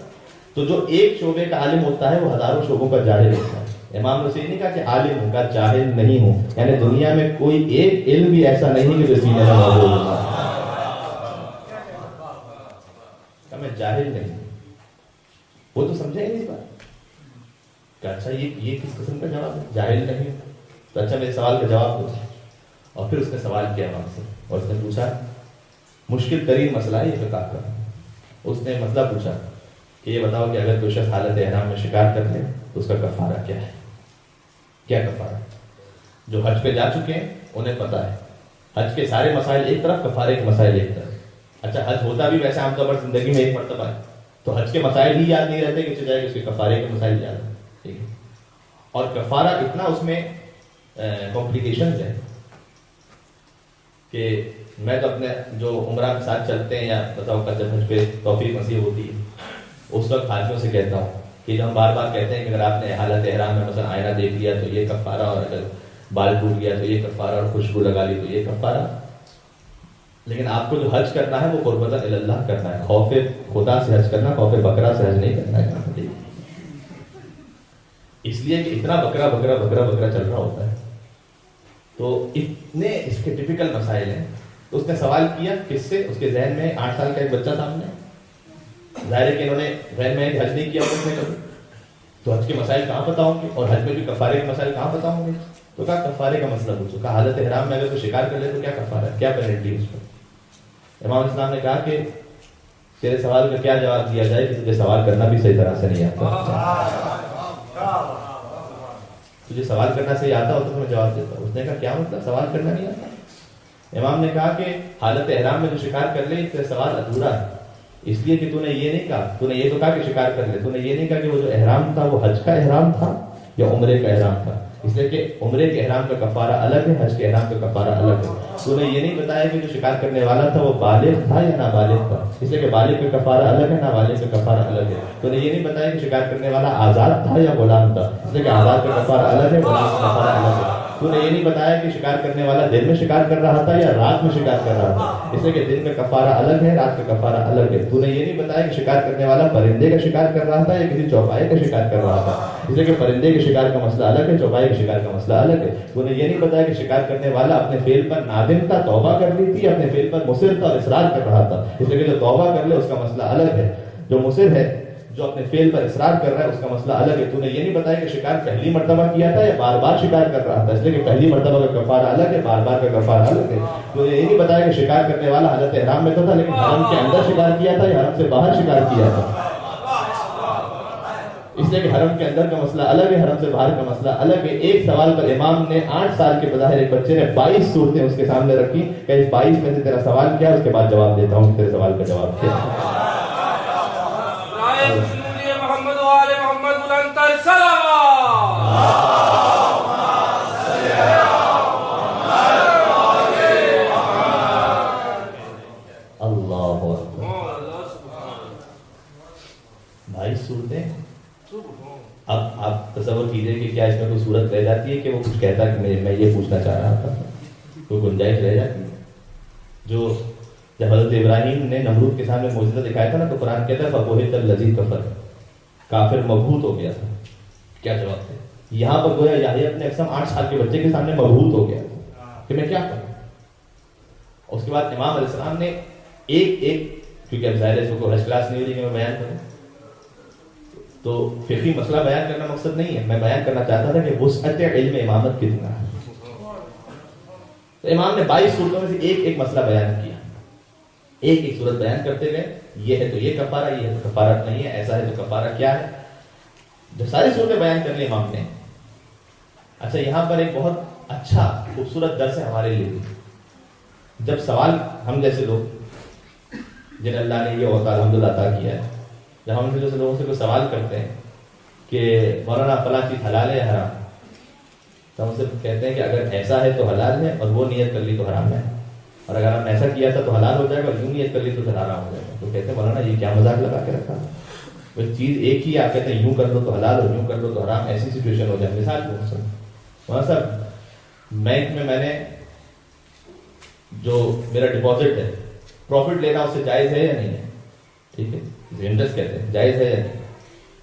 تو جو ایک شعبے کا عالم ہوتا ہے وہ ہزاروں شعبوں کا جاہل ہوتا ہے. امام نے نہیں کہا کہ عالم ہوں، کا جاہل نہیں ہوں. یعنی دنیا میں کوئی ایک علم بھی ایسا نہیں کہ جو سینے میں موجود ہوتا ہے. میں جاہل نہیں ہوں. وہ تو سمجھے نہیں اس بات کہ اچھا یہ کس قسم کا جواب ہے، جاہل نہیں ہوں. تو اچھا میرے سوال کا جواب دو. اور پھر اس نے سوال کیا امام سے، اور اس نے پوچھا مشکل ترین مسئلہ ہے یہ فقہ کا. اس نے مسئلہ پوچھا کہ یہ بتاؤ کہ اگر کوئی شخص حالت احرام میں شکار کر لے تو اس کا کفارہ کیا ہے. کیا کفارہ؟ جو حج پہ جا چکے ہیں انہیں پتا ہے حج کے سارے مسائل ایک طرف، کفارے کے مسائل ایک طرف. اچھا حج ہوتا بھی ویسے عام طور پر زندگی میں ایک مرتبہ ہے، تو حج کے مسائل ہی یاد نہیں رہتے کہ چاہے اس کے کفارے کے مسائل یاد ہیں. ٹھیک ہے. اور کفارہ اتنا اس میں کمپلیکیشنز ہیں کہ میں تو اپنے جو عمرہ کے ساتھ چلتے ہیں یا بتاؤ کا جب حج پہ توفیق نصیب ہوتی ہے اس وقت حاجیوں سے کہتا ہوں کہ جو ہم بار بار کہتے ہیں کہ اگر آپ نے حالت احرام میں مثلا آئینہ دیکھ لیا تو یہ کفارہ، اور اگر بال ٹوٹ گیا تو یہ کفارہ، اور خوشبو لگا لی تو یہ کفارہ. لیکن آپ کو جو حج کرنا ہے وہ قربت اللہ کرنا ہے، خوف خدا سے حج کرنا، خوف بکرا سے حج نہیں کرنا ہے. اس لیے کہ اتنا بکرا بکرا بکرا بکرا چل رہا ہوتا ہے، تو اتنے اس کے ٹپیکل مسائل ہیں. تو اس نے سوال کیا کس سے؟ اس کے ذہن میں 8 سال کا ایک بچہ سامنے. ظاہر ہے کہ انہوں نے ذہن میں حج نہیں کیا اس نے کبھی. تو حج کے مسائل کہاں پتہ ہوں گے؟ اور حج میں بھی کفارے کے مسائل کہاں پتہ ہوں گے؟ تو کہا کفارے کا مسئلہ پوچھو. کہا حالت احرام میں اگر کوئی شکار کر لے تو کیا کفارہ ہے، کیا پینلٹی ہے اس پر؟ امام اسلام نے کہا کہ تیرے سوال کا کیا جواب دیا جائے کہ تجھے سوال کرنا بھی صحیح طرح سے نہیں آتا. تجھے سوال کرنا صحیح آتا ہو تو میں جواب دیتا. اس نے کہا کیا مطلب سوال کرنا نہیں آتا؟ امام نے کہا کہ حالت احرام میں جو شکار کر لے تیرا سوال ادھورا ہے، اس لیے کہ تو نے یہ نہیں کہا، تو نے یہ تو کہا کہ شکار کر لے، تو نے یہ نہیں کہا کہ وہ جو احرام تھا وہ حج کا احرام تھا یا عمرے کا احرام تھا. اس لیے کہ عمرے کے احرام کا کفارہ الگ ہے، حج کے احرام کا کفارہ الگ ہے. تو نے یہ نہیں بتایا کہ جو شکار کرنے والا تھا وہ بالغ تھا یا نابالغ تھا، اس لیے کہ بالغ کا کفارہ الگ ہے، نابالغ کا کفارہ الگ ہے. تو نے یہ نہیں بتایا کہ شکار کرنے والا آزاد تھا یا غلام تھا، اس لیے کہ آزاد کا کفارہ الگ ہے، غلام کا کفارہ الگ ہے. تو نے یہ نہیں بتایا کہ شکار کرنے والا دن میں شکار کر رہا تھا یا رات میں شکار کر رہا تھا، اس لیے کہ دن کا کفارہ الگ ہے، رات کا کفارہ الگ ہے. تو نے یہ نہیں بتایا کہ شکار کرنے والا پرندے کا شکار کر رہا تھا یا کسی چوپائے کا شکار کر رہا تھا، اس لیے کہ پرندے کے شکار کا مسئلہ الگ ہے، چوپائے کے شکار کا مسئلہ الگ ہے. تو نے یہ نہیں بتایا کہ شکار کرنے والا اپنے فعل پر نادم تھا، توبہ کر لی تھی، اپنے فعل پر مصر تھا اور اصرار کر رہا تھا، اس لیے کہ جو توبہ کر لے اس کا مسئلہ الگ ہے، جو مصر ہے جو اپنے فعل پر اصرار کر رہا ہے اس کا مسئلہ الگ ہے. تو نے یہ نہیں بتایا کہ شکار پہلی مرتبہ کیا تھا یا بار بار شکار کر رہا تھا، اس لیے کہ پہلی مرتبہ کا کفارہ الگ ہے، بار بار کا کفارہ الگ ہے. تو نے یہ نہیں بتایا کہ شکار کرنے والا حالت احرام میں تو تھا لیکن حرم کے اندر شکار کیا تھا یا حرم سے باہر شکار کیا تھا، اس لیے کہ حرم کے اندر کا مسئلہ الگ ہے، حرم سے باہر کا مسئلہ الگ ہے. ایک سوال پر امام نے 8 سال کے بظاہر ایک بچے نے 22 صورتیں اس کے سامنے رکھی کہ اس 22 میں سے تیرا سوال کیا ہے، اس کے بعد جواب دیتا ہوں کہ تیرے سوال کا جواب کیا ہے. اب آپ تصور کیجئے کہ کیا اس میں کوئی صورت رہ جاتی ہے کہ وہ کچھ کہتا کہ میں یہ پوچھنا چاہ رہا تھا، کوئی گنجائش رہ جاتی ہے؟ جو جب حضرت ابراہیم نے نمرود کے سامنے معجزہ دکھایا تھا نا تو قرآن کہتا ہے فَبُہِتَ الَّذِي كَفَرَ، کافر مبہوت ہو گیا تھا. کیا جواب تھے؟ یہاں پر گویا یحییٰ ابن اقسم 8 سال کے بچے کے سامنے مبہوت ہو گیا کہ میں کیا کروں. اس کے بعد امام علیہ السلام نے ایک کیونکہ اب ظاہر ہے اس کو حج کلاس نہیں ہو رہی کہ میں بیان کروں، تو فقہی مسئلہ بیان کرنا مقصد نہیں ہے، میں بیان کرنا چاہتا تھا کہ وسعت علم امامت کتنا ہے. تو امام نے 22 صورتوں میں سے ایک مسئلہ بیان کیا، ایک صورت بیان کرتے گئے، یہ ہے تو یہ کفارہ، یہ ہے تو کفارہ نہیں ہے، ایسا ہے تو کفارہ کیا ہے. جو ساری صورتیں بیان کر لی امام نے. اچھا یہاں پر ایک بہت اچھا خوبصورت درس ہے ہمارے لیے. جب سوال ہم جیسے لوگ جن اللہ نے یہ ہوتا الحمدللہ عطا کیا ہے، جب ہم جیسے لوگوں سے کوئی سوال کرتے ہیں کہ مولانا فلاں چیز حلال ہے یا حرام، تو ہم سے کہتے ہیں کہ اگر ایسا ہے تو حلال ہے اور وہ نیت کر لی تو حرام ہے، اور اگر ہم ایسا کیا تھا تو حلال ہو جائے گا اور یوں نیت کر لی تو حرام ہو جائے گا. تو کہتے ہیں مولانا یہ کیا مذاق لگا کے رکھا، وہ چیز ایک ہی آپ کہتے ہیں یوں کر لو تو حلال اور یوں کر لو تو حرام، ایسی سچویشن ہو جائے. مثال مولانا صاحب بینک میں نے جو میرا ڈپازٹ ہے پروفٹ لینا اس سے جائز ہے یا نہیں ہے؟ ٹھیک ہے، انٹرسٹ کہتے ہیں جائز ہے یا نہیں.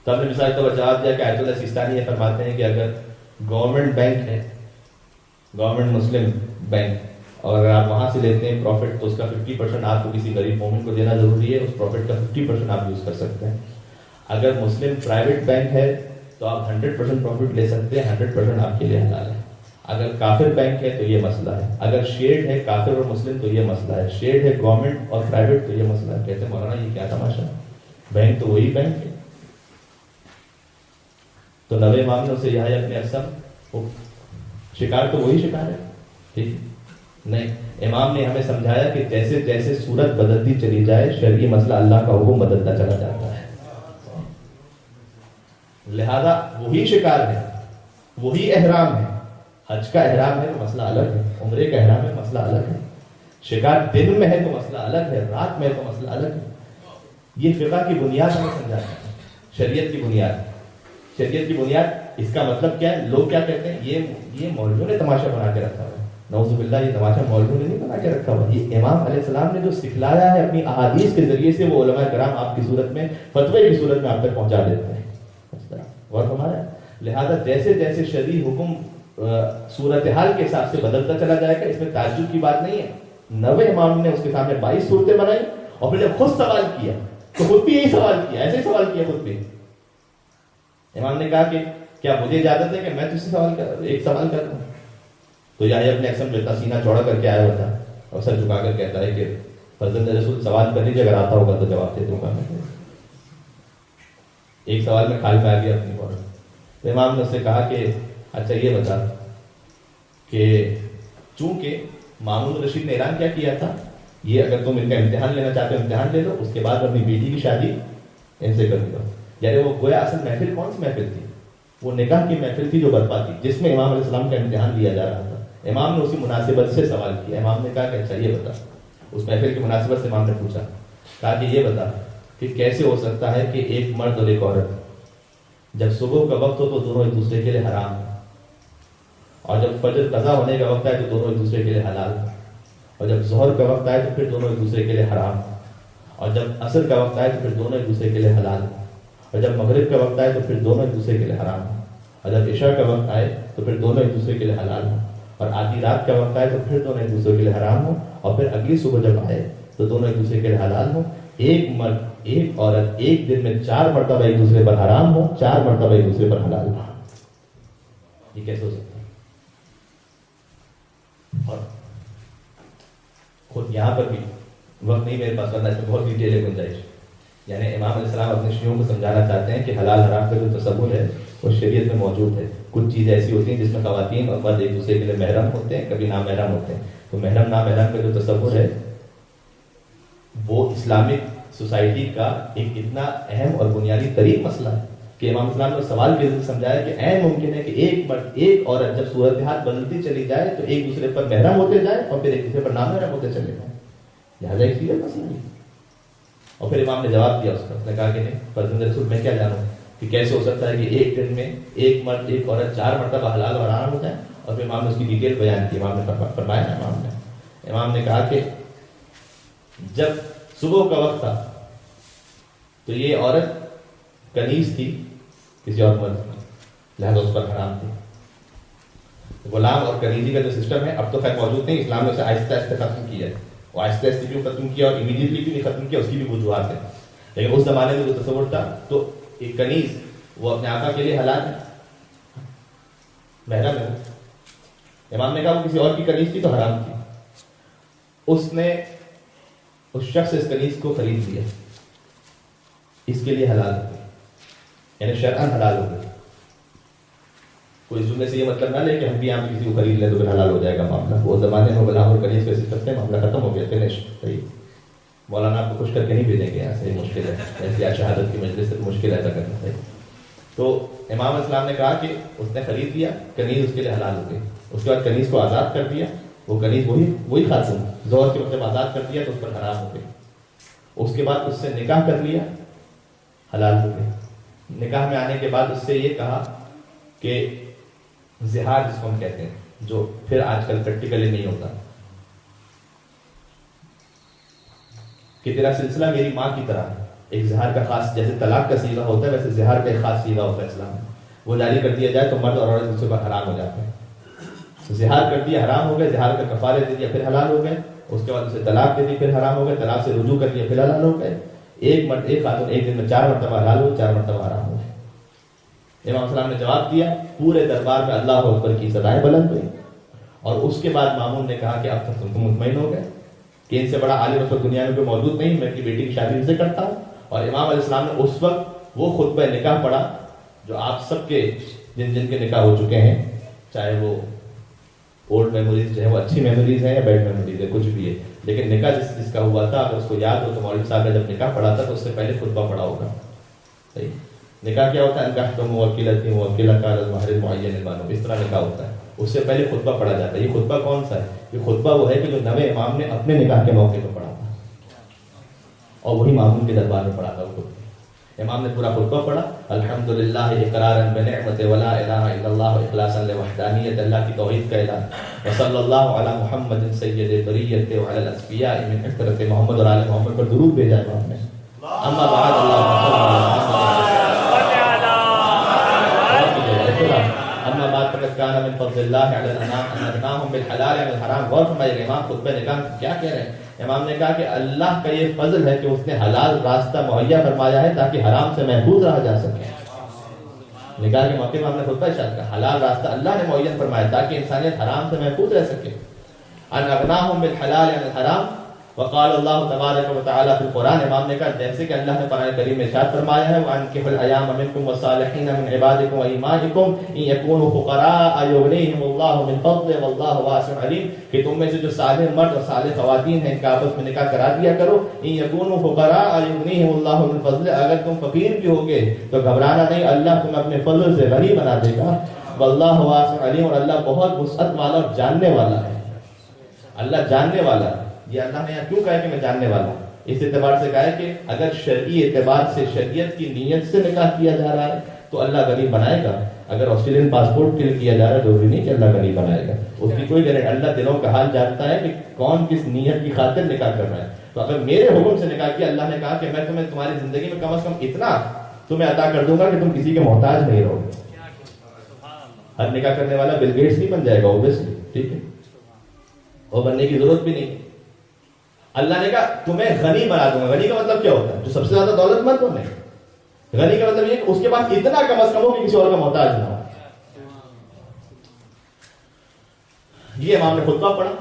تو ہم نے مثال طور پر جواب دیا کہ آیت اللہ سیستانی یہ فرماتے ہیں کہ اگر گورنمنٹ بینک ہے، گورنمنٹ مسلم بینک، اور اگر آپ وہاں سے لیتے ہیں پروفٹ تو اس کا 50% آپ کو کسی غریب مومن کو دینا ضروری ہے، اس پروفٹ کا 50% آپ یوز کر سکتے ہیں. اگر مسلم پرائیویٹ بینک ہے تو آپ 100% پروفٹ لے سکتے ہیں، 100% آپ کے لیے حلال ہے. اگر کافر بینک ہے تو یہ مسئلہ ہے، اگر شیڈ ہے کافر اور مسلم تو یہ مسئلہ ہے، شیڈ ہے گورنمنٹ اور پرائیویٹ تو یہ مسئلہ ہے. کہتے ہیں مولانا یہ کیا تماشا ہے، بینک تو وہی بینک ہے. تو نوے معاملوں سے یحییٰ ابن اقسم شکار تو وہی شکار ہے، ٹھیک نہیں. امام نے ہمیں سمجھایا کہ جیسے جیسے صورت بدلتی چلی جائے شرعی مسئلہ اللہ کا حکم بدلتا چلا جاتا ہے. لہذا وہی شکار ہے، وہی احرام ہے. حج کا احرام ہے تو مسئلہ الگ ہے، عمرے کا احرام ہے مسئلہ الگ ہے. شکار دن میں ہے تو مسئلہ الگ ہے، رات میں ہے تو مسئلہ الگ ہے. یہ فقہ کی بنیاد ہمیں سمجھاتا ہے، شریعت کی بنیاد. شریعت کی بنیاد اس کا مطلب کیا ہے؟ لوگ کیا کہتے ہیں یہ مولویوں نے تماشا بنا کے رکھا ہوا ہے. نعوذ باللہ، یہ تماشا مولویوں نے نہیں بنا کے رکھا ہوا. یہ امام علیہ السلام نے جو سکھلایا ہے اپنی احادیث کے ذریعے سے، وہ علماء کرام آپ کی صورت میں فتوی کی صورت میں آپ تک پہنچا دیتے ہیں. اور ہمارا لہذا جیسے جیسے شرعی حکم صورتحال کے حساب سے بدلتا چلا جائے گا، اس میں تعجب کی بات نہیں ہے. 90 امام نے اس کے سامنے 22 صورتیں بنائی اور پھر جب خود سوال کیا تو خود بھی یہی سوال کیا، ایسے سوال کیا خود بھی. امام نے کہا کہ کیا مجھے اجازت ہے کہ میں تجھ سے ایک سوال کر رہا ہوں؟ تو یحییٰ اپنے اکثر میں سینہ چوڑا کر کے آیا ہوتا اور سر جھکا کر کہتا ہے کہ فرزند رسول سوال کر لیجیے، اگر آتا ہوگا تو جواب دے دوں گا میں۔ ایک سوال میں کھال میں آ گیا اپنی فوراً۔ تو امام نے اس سے کہا کہ اچھا یہ بتا کہ چونکہ مامون رشید نے اعلان کیا کیا تھا، یہ اگر تم ان کا امتحان لینا چاہتے ہو امتحان لے لو، اس کے بعد اپنی بیٹی کی شادی ان سے کر دو۔ یعنی وہ گویا اصل محفل کون سی محفل تھی؟ وہ نکاح کی محفل تھی جو برپا تھی، جس میں امام علیہ السلام کا امتحان لیا جا رہا تھا۔ امام نے اسی مناسبت سے سوال کیا۔ امام نے کہا کہ اچھا یہ بتا، اس محفل کی مناسبت سے امام نے پوچھا، کہا کہ یہ بتا کہ کیسے ہو سکتا ہے کہ ایک مرد اور ایک عورت جب صبح کا وقت ہو تو دونوں ایک دوسرے کے لیے حرام ہیں، اور جب فجر قضا ہونے کا وقت آئے تو دونوں ایک دوسرے کے لیے حلال ہیں، اور جب ظہر کا وقت آئے تو پھر دونوں ایک دوسرے کے لیے حرام ہیں، اور جب عصر کا وقت آئے تو پھر دونوں ایک دوسرے کے لیے حلال ہیں، اور جب مغرب کا وقت آئے تو پھر دونوں ایک دوسرے کے لیے حرام ہیں، اور جب عشاء کا وقت آئے تو پھر دونوں ایک دوسرے کے لیے حلال ہوں، اور آدھی رات کا وقت آئے تو پھر دونوں ایک دوسرے کے لیے حرام ہوں، اور پھر اگلی صبح جب آئے تو دونوں ایک دوسرے کے لیے حلال ہوں۔ ایک مرد ایک عورت ایک دن میں 4 مرتبہ ایک دوسرے پر حرام ہو، 4 مرتبہ ایک دوسرے پر حلال ہو، یہ کیسے ہو سکتا ہے؟ اور خود یہاں پر بھی وقت نہیں میرے پاس، ورنہ اس میں بہت ڈیٹیل ہے گنجائش۔ یعنی امام علیہ السلام اپنے شیعوں کو سمجھانا چاہتے ہیں کہ حلال حرام کا جو تصور ہے وہ شریعت میں موجود ہے۔ کچھ چیزیں ایسی ہوتی ہیں جس میں خواتین اور مرد ایک دوسرے کے لیے محرم ہوتے ہیں، کبھی نامحرم ہوتے ہیں، تو محرم نامحرم کا جو تصور ہے وہ اسلامک سوسائٹی کا ایک اتنا اہم اور بنیادی ترین مسئلہ ہے کہ امام اسلام نے سوال کے ذریعے سمجھایا کہ عین ممکن ہے کہ ایک مرد ایک عورت جب صورتحال بدلتی چلی جائے تو ایک دوسرے پر محرم ہوتے جائے اور پھر ایک دوسرے پر نامحرم ہوتے چلے جائیں، لہٰذا ایک سیدھا مسئلہ نہیں۔ اور پھر امام نے جواب دیا اس کا، اس نے کہا کہ نہیں فرزند رسول میں کیا جانوں کہ کیسے ہو سکتا ہے کہ ایک دن میں ایک مرد ایک عورت 4 مرتبہ حلال اور حرام ہو جائے۔ اور پھر امام نے اس کی ڈیٹیل بیان کی۔ امام نے فرمایا امام نے کہا کہ جب صبح کا وقت تھا تو یہ عورت کنیز تھی کسی اور مرد کی، لہذا اس پر حرام تھی۔ غلام اور کنیزی کا جو سسٹم ہے اب تو خیر موجود نہیں، اسلام نے اسے آہستہ آہستہ ختم کیا ہے۔ وہ آہستہ آہستہ کیوں ختم کیا اور امیڈیٹلی کیوں نہیں ختم کیا، اس کی بھی وجوہات ہیں، لیکن اس زمانے میں جو تصور تھا تو ایک کنیز وہ اپنے آقا کے لیے حلال ہے، محرم ہے۔ امام نے کہا وہ کسی اور کی کنیز تھی تو حرام تھی۔ اس نے اس شخص اس کنیز کو خرید لیا، اس کے لیے حلال ہو گئی، یعنی شرعاً حلال ہو گئی۔ کوئی اس جملے سے یہ مطلب نہ لے کہ ہم بھی یہاں کسی کو خرید لیں تو پھر حلال ہو جائے گا معاملہ۔ وہ زمانے میں غلام اور کنیز کے سسٹم سے معاملہ ختم ہو گیا، فنش۔ صحیح، مولانا آپ کو خوش کر کے نہیں بھیجیں گے یہاں سے، مشکل ہے ایسی شہادت کی مجلس سے مشکل ایسا کرنا ہے۔ تو امام اسلام نے کہا کہ اس نے خرید لیا، کنیز اس کے لیے حلال ہو گئی۔ اس کے بعد کنیز کو آزاد کر دیا، وہ کنیز وہی خاتون ظہر کے مطلب آزاد کر دیا تو اس پر حرام ہو گئی۔ اس کے بعد اس سے نکاح کر لیا، حلال ہو گئی۔ نکاح میں آنے کے بعد اس سے یہ کہا کہ زہار جس کو ہم کہتے ہیں، جو پھر آج کل پریکٹیکلی نہیں ہوتا، کہ تیرا سلسلہ میری ماں کی طرح ہے۔ ایک زہار کا خاص، جیسے طلاق کا صیغہ ہوتا ہے ویسے زہار کا ایک خاص صیغہ ہوتا ہے اسلام میں، وہ جاری کر دیا جائے تو مرد اور عورت دوسرے پر حرام ہو جاتے ہیں۔ زہار کر دیا حرام ہو گئے، زہار کا کفارہ دے دیا پھر حلال ہو گئے، اس کے بعد اسے طلاق دے دی پھر حرام ہو گئے، طلاق سے رجوع کر دیا پھر حلال ہو گئے۔ ایک مرد ایک خاتون ایک دن میں 4 مرتبہ حلال ہو، 4 مرتبہ حرام ہو گئے۔ امام السلام نے جواب دیا، پورے دربار میں اللہ اکبر کی صدائیں بلند ہوئی، اور اس کے بعد مامون نے کہا کہ اب تک تم کو مطمئن ہو گئے کہ ان سے بڑا عالم اس وقت دنیا میں کوئی موجود نہیں، میں اپنی بیٹی کی شادی ان سے کرتا ہوں۔ اور امام علیہ السلام نے اس وقت وہ خطبہ نکاح پڑھا جو آپ سب کے جن کے نکاح ہو چکے ہیں، چاہے وہ اولڈ میموریز جو ہے وہ اچھی میموریز ہیں یا بیڈ میموریز ہے، کچھ بھی ہے، لیکن نکاح جس کا ہوا تھا اگر اس کو یاد ہو تو مولوی صاحب نے جب نکاح پڑھا تھا تو اس سے پہلے خطبہ پڑھا ہوگا۔ صحیح، نکاح کیا ہوتا ہے؟ نکاح تو موکلتی موکلہ کا مہر معین البانو، اس طرح نکاح ہوتا ہے، اس سے پہلے خطبہ پڑھا جاتا ہے۔ یہ خطبہ کون سا ہے؟ یہ خطبہ وہ ہے کہ جو نوے امام نے اپنے نکاح کے موقع پہ پڑھا تھا اور وہی مامون کے دربار میں پڑھا تھا۔ وہ خطبہ امام نے پورا خطبہ پڑھا، الحمدللہ اقرارا بنعمت ولا الہ الا اللہ اخلاصا لوحدانیت، اللہ کی توحید کا اعلان، وصلی اللہ علی محمد سید البریۃ وعلی الانبیاء من حضرت محمد اور آل محمد پر درود بھیجا ہے آپ نے۔ اما بعد اما بعد فقد کان من فضل اللہ علی الانام ان اغناهم بالحلال عن الحرام۔ غور فرمائیے امام خطبہ نکاح کیا کہہ رہے ہیں؟ امام نے کہا کہ اللہ کا یہ فضل ہے کہ اس نے حلال راستہ مہیا فرمایا ہے تاکہ حرام سے محفوظ رہا جا سکے۔ نکاح کے موقع میں ہم نے خطبہ ارشاد کیا حلال راستہ اللہ نے معین فرمایا تاکہ انسانیت حرام سے محفوظ رہ سکے. ان اغناہم بالحلال عن الحرام وقال اللہ تبارک و تعالی فی القرآن. امام نے کہا جیسے کہ اللہ نے قرآن کریم میں ارشاد فرمایا ہے وانکحوا الایام منکم والصالحین من عبادکم وایمانکم ان یکونوا فقراء یغنیہم اللہ من فضلہ واللہ واسع علیم, کہ تم میں سے جو صالح مرد اور صالح خواتین ہیں ان کا آپس میں نکاح کرا دیا کرو. ان یکونوا فقراء یغنیہم اللہ من فضلہ, اگر تم فقیر بھی ہوگے تو گھبرانا نہیں, اللہ تمہیں اپنے فضل سے غنی بنا دے گا. واللہ واسع علیم, اور اللہ بہت وسعت والا اور جاننے والا ہے. اللہ جاننے والا ہے. یہ اللہ نے یہاں کیوں کہا کہ میں جاننے والا ہوں؟ اس اعتبار سے کہا ہے کہ اگر شرعی اعتبار سے شریعت کی نیت سے نکاح کیا جا رہا ہے تو اللہ غنی بنائے گا. اگر آسٹریلین پاسپورٹ کے لیے کیا جا رہا ہے ضروری نہیں کہ اللہ غنی بنائے گا, اس کی کوئی گارنٹی. اللہ دلوں کا حال جانتا ہے کہ کون کس نیت کی خاطر نکاح کر رہا ہے. تو اگر میرے حکم سے نکاح کیا, اللہ نے کہا کہ میں تمہیں تمہاری زندگی میں کم از کم اتنا تمہیں عطا کر دوں گا کہ تم کسی کے محتاج نہیں رہو گے. ہر نکاح کرنے والا بل گیٹس نہیں بن جائے گا اوبیسلی, ٹھیک ہے, اور بننے کی ضرورت بھی نہیں. اللہ نے کہا تمہیں غنی بنا دوں گا. غنی کا مطلب کیا ہوتا ہے؟ جو سب سے زیادہ دولت مند ہو. نہیں, غنی کا مطلب یہ کہ اس کے پاس اتنا کم از کم ہو کہ کسی اور کا محتاج نہ ہو. یہ امام نے خطبہ پڑھا,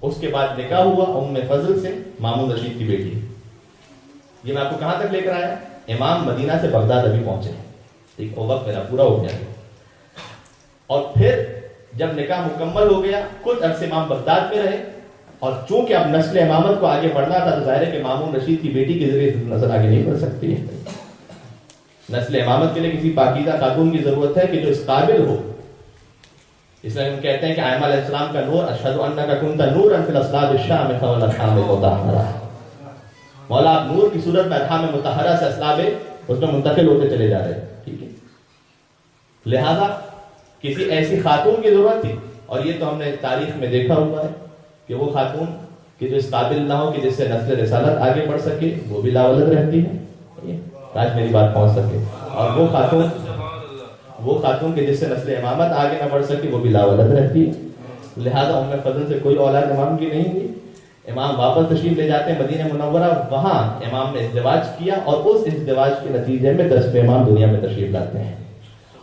اس کے بعد نکاح ہوا ام فضل سے, مامون رشید کی بیٹی. یہ میں آپ کو کہاں تک لے کر آیا؟ امام مدینہ سے بغداد ابھی پہنچے, ٹھیک, وہ وقت میرا پورا ہو گیا. اور پھر جب نکاح مکمل ہو گیا کچھ عرصے امام بغداد میں رہے, اور چونکہ اب نسل امامت کو آگے بڑھنا تھا تو ظاہر ہے کہ مامون رشید کی بیٹی کے ذریعے نسل آگے نہیں بڑھ سکتی ہے. نسل امامت کے لیے کسی پاکیزہ خاتون کی ضرورت ہے کہ جو اس قابل ہو. اس لیے ہم کہتے ہیں کہ آئمہ علیہ السلام کا نور اشہد انک کنت نورا فی الاصلاب الشامخہ والارحام المطہرہ. مولا آپ نور کی صورت میں ارحام مطہرہ سے اصلاب اس میں منتقل ہوتے چلے جا رہے ہیں, ٹھیک ہے. لہذا کسی ایسی خاتون کی ضرورت تھی, اور یہ تو ہم نے تاریخ میں دیکھا ہوا ہے کہ وہ خاتون کہ جو اس قابل نہ ہو کہ جس سے نسل رسالت آگے بڑھ سکے وہ بھی لاولد رہتی ہے. کاش میری بات پہنچ سکے. اور وہ خاتون کہ جس سے نسل امامت آگے نہ بڑھ سکے وہ بھی لاولد رہتی ہے. لہذا ام فضل سے کوئی اولاد امام کی نہیں ہوئی. امام واپس تشریف لے جاتے ہیں مدینہ منورہ, وہاں امام نے ازدواج کیا, اور اس ازدواج کے نتیجے میں 10 امام دنیا میں تشریف لاتے ہیں.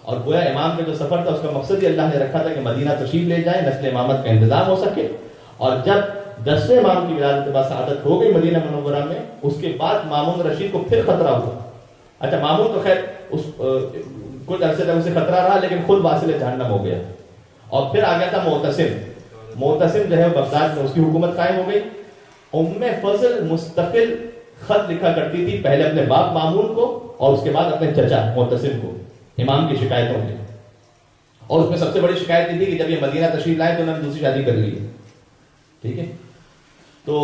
اور گویا امام کا جو سفر تھا اس کا مقصد ہی اللہ نے رکھا تھا کہ مدینہ تشریف لے جائیں, نسل امامت کا انتظام ہو سکے. اور جب 10 امام کی ولادت کے بعد سعادت ہو گئی مدینہ منورہ میں, اس کے بعد مامون رشید کو پھر خطرہ ہوا. اچھا, مامون تو خیر اس کچھ عرصے تک اسے خطرہ رہا لیکن خود واصل جہنم ہو گیا. اور پھر آ گیا تھا معتصم جو ہے بغداد میں اس کی حکومت قائم ہو گئی. ام فضل مستقل خط لکھا کرتی تھی, پہلے اپنے باپ مامون کو اور اس کے بعد اپنے چچا معتصم کو, امام کی شکایتوں کے. اور اس میں سب سے بڑی شکایت یہ تھی کہ جب یہ مدینہ تشریف لائے تو انہوں نے دوسری شادی کر لی, ٹھیک ہے. تو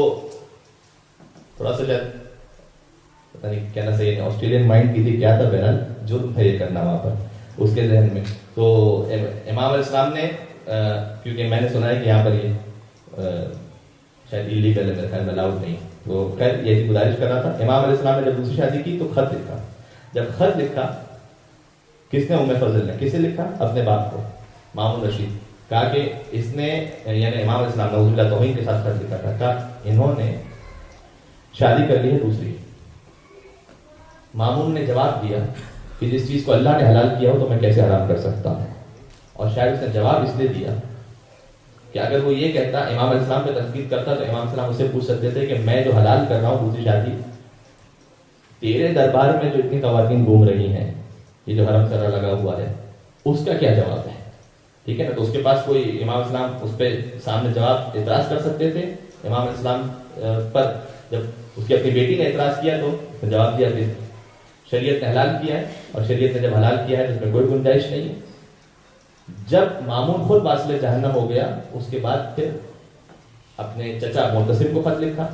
تھوڑا سا پتہ نہیں کہنا صحیح ہے, آسٹریلین مائنڈ کی تھی کیا تھا, بہرحال جرم تھا یہ کرنا وہاں پر اس کے ذہن میں. تو امام علیہ السلام نے, کیونکہ میں نے سنا ہے کہ یہاں پر یہ شاید ایلیگل ہے, میرے خیال میں الاؤڈ نہیں, تو خیر یہ گزارش کر رہا تھا. امام علیہ السلام نے جب دوسری شادی کی تو خط لکھا. جب خط لکھا کس نے, ام فضل نے. کسے لکھا؟ اپنے باپ کو مامون رشید. کہا کہ اس نے, یعنی امام علیہ السلام نعوذ باللہ توہین کے ساتھ خط لکھا تھا, کہا انہوں نے شادی کر لی ہے دوسری. مامون نے جواب دیا کہ جس چیز کو اللہ نے حلال کیا ہو تو میں کیسے حرام کر سکتا ہوں. اور شاید اس نے جواب اس لیے دیا کہ اگر وہ یہ کہتا, امام علیہ السلام پہ تنقید کرتا, تو امام السلام اسے پوچھ سکتے تھے کہ میں جو حلال کر رہا ہوں دوسری شادی, تیرے دربار میں جو اتنی خواتین گھوم رہی ہیں, یہ جو حرم سرا لگا ہوا ہے, اس کا کیا جواب ہے, ٹھیک ہے نا. تو اس کے پاس کوئی, امام السلام اس پہ سامنے جواب اعتراض کر سکتے تھے. امام علیہ السلام پر جب اس کی اپنی بیٹی نے اعتراض کیا تو جواب دیا کہ شریعت نے حلال کیا ہے, اور شریعت نے جب حلال کیا ہے تو اس میں کوئی گنجائش نہیں ہے. جب مامون خود واصل جہنم ہو گیا, اس کے بعد پھر اپنے چچا معتصم کو خط لکھا,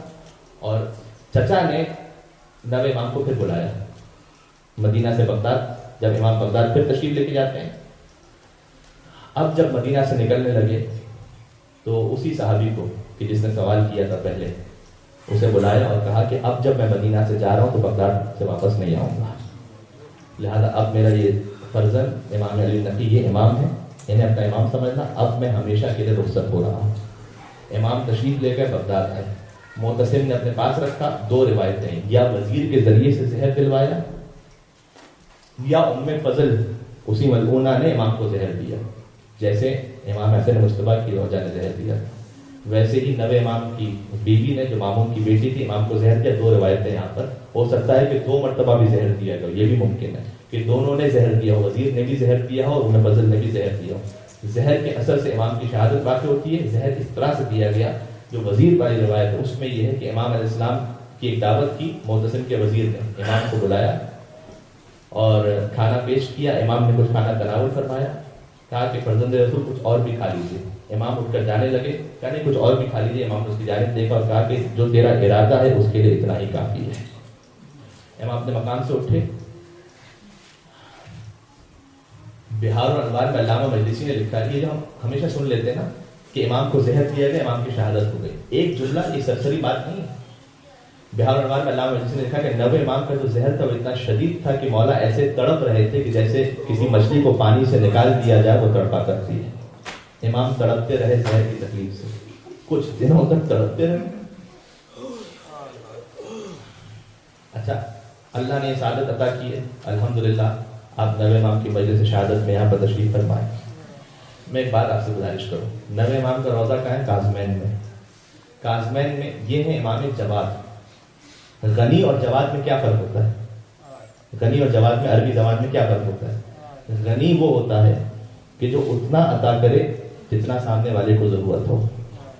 اور چچا نے نوے امام کو پھر بلایا مدینہ سے بغداد. جب امام بغداد پھر تشریف لے کے جاتے ہیں, اب جب مدینہ سے نکلنے لگے تو اسی صحابی کو کہ جس نے سوال کیا تھا پہلے, اسے بلایا اور کہا کہ اب جب میں مدینہ سے جا رہا ہوں تو بغداد سے واپس نہیں آؤں گا, لہذا اب میرا یہ فرزند امام علی نقی یہ امام ہے, انہیں اپنا امام سمجھنا, اب میں ہمیشہ کے لیے رخصت ہو رہا ہوں. امام تشریف لے کر بغداد آئے. معتصم نے اپنے پاس رکھا. 2 روایتیں, یا وزیر کے ذریعے سے زہر دلوایا, یا ام فضل اسی ملعونہ نے امام کو زہر دیا، جیسے امام حسن مجتبیٰ کی روجہ نے زہر دیا، ویسے ہی نوے امام کی بیوی نے جو مامون کی بیٹی تھی امام کو زہر دیا۔ 2 روایتیں یہاں پر، ہو سکتا ہے کہ 2 مرتبہ بھی زہر دیا گیا، یہ بھی ممکن ہے کہ دونوں نے زہر دیا ہو، وزیر نے بھی زہر دیا ہو اور ابن فضل نے بھی زہر دیا ہو۔ زہر کے اثر سے امام کی شہادت واقع ہوتی ہے۔ زہر اس طرح سے دیا گیا، جو وزیر والی روایت ہے اس میں یہ ہے کہ امام علیہ السلام کی ایک دعوت کی، معتصم کے وزیر نے امام کو بلایا اور کھانا پیش کیا، امام نے کچھ کھانا تناول فرمایا، کہا کہ فرزند رسول کچھ اور بھی کھا لیجیے۔ امام اٹھ کر جانے لگے، کہا نہیں کچھ اور بھی کھا لیجیے۔ امام نے اس کی جانب دیکھا اور کہا کہ جو تیرا ارادہ ہے اس کے لیے اتنا ہی کافی ہے۔ امام اپنے مقام سے اٹھے۔ بہار الانوار میں علامہ مجلسی نے لکھا ہے، یہ جو ہم ہمیشہ سن لیتے ہیں نا کہ امام کو زہر دیا گیا، امام کی شہادت ہو گئی، ایک جملہ یہ سرسری بات نہیں ہے۔ بہار الانوار میں علامہ مجلسی نے لکھا کہ نوے امام کا جو زہر تھا وہ اتنا شدید تھا کہ مولا ایسے تڑپ رہے تھے کہ جیسے کسی مچھلی کو پانی سے نکال دیا جائے وہ تڑپا کرتی ہے۔ امام تڑپتے رہے زہر کی تکلیف سے، کچھ دنوں تک تڑپتے رہے۔ اچھا، اللہ نے سعادت عطا کی ہے، الحمدللہ آپ نوے امام کی مجلس شہادت میں یہاں پر تشریف فرمائیں۔ میں ایک بات آپ سے گزارش کروں، نوے امام کا روضہ کہاں ہے؟ کاظمین میں۔ کاظمین میں یہ ہے امام جواد۔ غنی اور جواد میں کیا فرق ہوتا ہے؟ غنی اور جواد میں عربی زبان میں کیا فرق ہوتا ہے؟ غنی وہ ہوتا ہے کہ جو اتنا عطا کرے جتنا سامنے والے کو ضرورت ہو،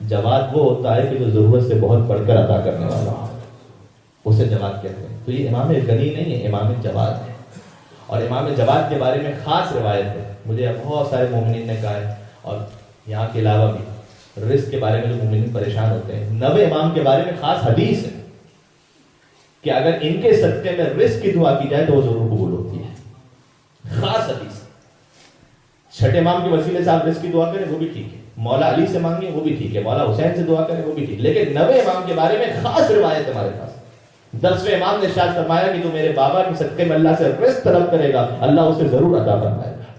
جواد وہ ہوتا ہے کہ جو ضرورت سے بہت بڑھ کر عطا کرنے والا ہو، اسے جواد کہتے ہیں۔ تو یہ امام غنی نہیں ہے، امام جواد ہے۔ اور امام جواد کے بارے میں خاص روایت ہے، مجھے بہت سارے مومنین نے کہا ہے، اور یہاں کے علاوہ بھی رزق کے بارے میں جو مومنین پریشان ہوتے ہیں، نوے امام کے بارے میں خاص حدیث ہے کہ اگر ان کے صدقے میں رزق کی دعا کی جائے تو وہ ضرور قبول ہوتی ہے، خاص حدیث۔ چھٹے امام کے وسیلے سے آپ رزق کی دعا کریں وہ بھی ٹھیک ہے، مولا علی سے مانگیں وہ بھی ٹھیک ہے، مولا حسین سے دعا کریں وہ بھی ٹھیک ہے، لیکن نوے امام کے بارے میں خاص روایت ہمارے پاس۔ 10ویں امام نے ارشاد فرمایا کہ جو میرے بابا کے صدقے میں اللہ سے رزق طلب کرے گا اللہ اسے ضرور عطا فرمائے گا۔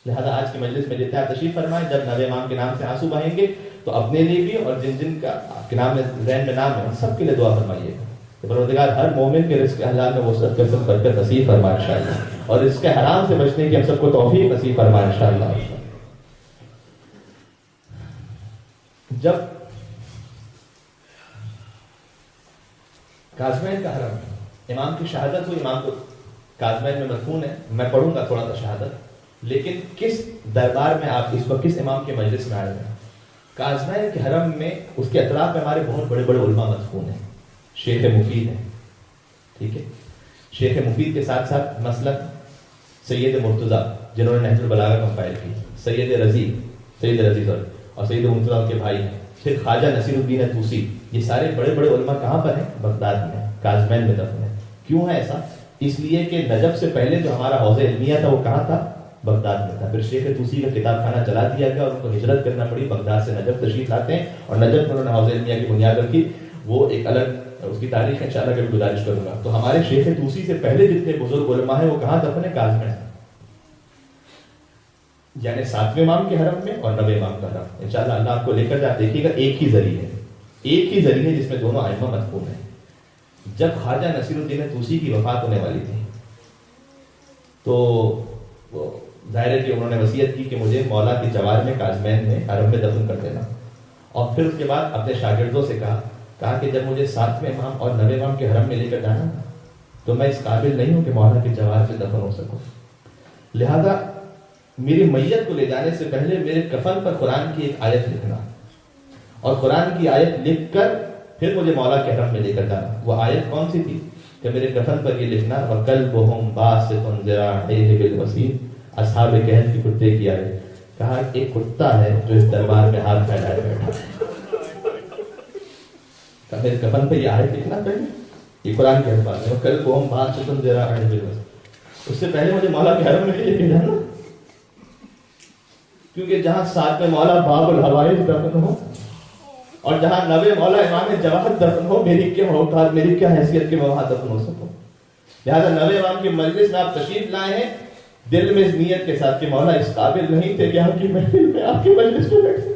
لہذا آج کی مجلس میں جتنے آپ تشریف فرمائیں، جب نوے امام کے نام سے آنسو بہیں گے تو اپنے لیے بھی اور جن جن کا آپ کے نام میں ذہن میں نام ہے ان سب کے لیے دعا فرمائیے گا کہ پروردگار ہر مومن کے رزق حلال میں وسعت کر سب برکت نصیب فرمائے انشاءاللہ، اور اس کے حرام سے بچنے کی ہم سب کو توفیق نصیب فرمائے انشاءاللہ۔ جب کاظمین کا حرم امام کی شہادت ہوئی، امام کو کاظمین میں مدفون ہے، میں پڑھوں گا تھوڑا سا شہادت، لیکن کس دربار میں آپ اس وقت کس امام کے مجلس میں آئے ہیں؟ کاظمین کے حرم میں اس کے اطراف میں ہمارے بہت بڑے بڑے علماء مدفون ہیں، شیخ مفید ہیں، ٹھیک ہے، شیخ مفید کے ساتھ ساتھ مثلاً سید مرتضیٰ جنہوں نے نہج البلاغہ کمپائل کی، سید رضی اور سید مرتضیٰ ان کے بھائی ہیں، پھر خواجہ نصیر الدین طوسی، یہ سارے بڑے بڑے علماء کہاں پر ہیں؟ بغداد میں، کاظمین میں دفن ہیں۔ کیوں ہے ایسا؟ اس لیے کہ نجف سے پہلے جو ہمارا حوض علمیہ تھا وہ کہاں تھا؟ بغداد میں تھا۔ پھر شیخ طوسی کا کتاب خانہ چلا دیا گیا اور ان کو ہجرت کرنا پڑی، بغداد سے نجف تشریف لاتے ہیں اور نجف میں انہوں نے حوض علمیہ کی بنیاد رکھی، وہ ایک الگ اس کی تاریخ ہے، انشاءاللہ کبھی گزارش کروں گا۔ تو ہمارے شیخ طوسی سے پہلے جتنے بزرگ علماء ہیں وہ کہاں دفن ہیں؟ کاظمین، یعنی 7ویں امام کے حرم میں اور 9ویں امام کا حرم۔ انشاءاللہ اللہ آپ کو لے کر جا، دیکھیے گا ایک ہی ذریعہ ہے، ایک ہی ذریعہ جس میں دونوں ائمہ مدفون ہیں۔ جب خواجہ نصیر الدین طوسی کی وفات ہونے والی تھی تو ظاہر ہے کہ انہوں نے وصیت کی کہ مجھے مولا کے جوار میں کاظمین میں حرم میں دفن کر دینا، اور پھر اس کے بعد اپنے شاگردوں سے کہا کہ جب مجھے 7ویں امام اور 9ویں امام کے حرم میں لے کر جانا تو میں اس قابل نہیں ہوں کہ مولا کے جوار سے دفن ہو سکوں، لہذا میری میت کو لے جانے سے پہلے میرے کفن پر قرآن کی ایک آیت لکھنا، اور قرآن کی آیت لکھ کر پھر مجھے مولا کے حرم میں لے کر جانا۔ وہ آیت کون سی تھی کہ میرے کفن پر یہ لکھنا، وَقَلْبُهُمْ بَاسِطٌ ذِرَاعَيْهِ بِالْوَسِيلِ، اصحاب کہف کی کتے کی آیت، کہا ایک کتا ہے جو اس دربار میں ہاتھ پھیلائے بیٹھا ہے، کہ میرے کفن پر یہ آیت لکھنا پہلے، یہ قرآن کے الفاظ ہیں، وَقَلْبُهُمْ بَاسِطٌ ذِرَاعَيْهِ بِالْوَسِيلِ، اس سے پہلے مجھے مولا کے حرم میں لے کے جانا، کیونکہ جہاں 7ویں مولا باب الحوائج دفن ہو اور جہاں 9ویں مولا امام جواد دفن ہو، میری کیا اوقات، میری کیا حیثیت کہ میں وہاں دفن ہو سکوں۔ لہٰذا 9ویں امام کی مجلس میں آپ تشریف لائے ہیں دل میں اس نیت کے ساتھ کہ مولا اس قابل نہیں تھے کہ آپ کی محفل میں آپ کی مجلس میں بیٹھے،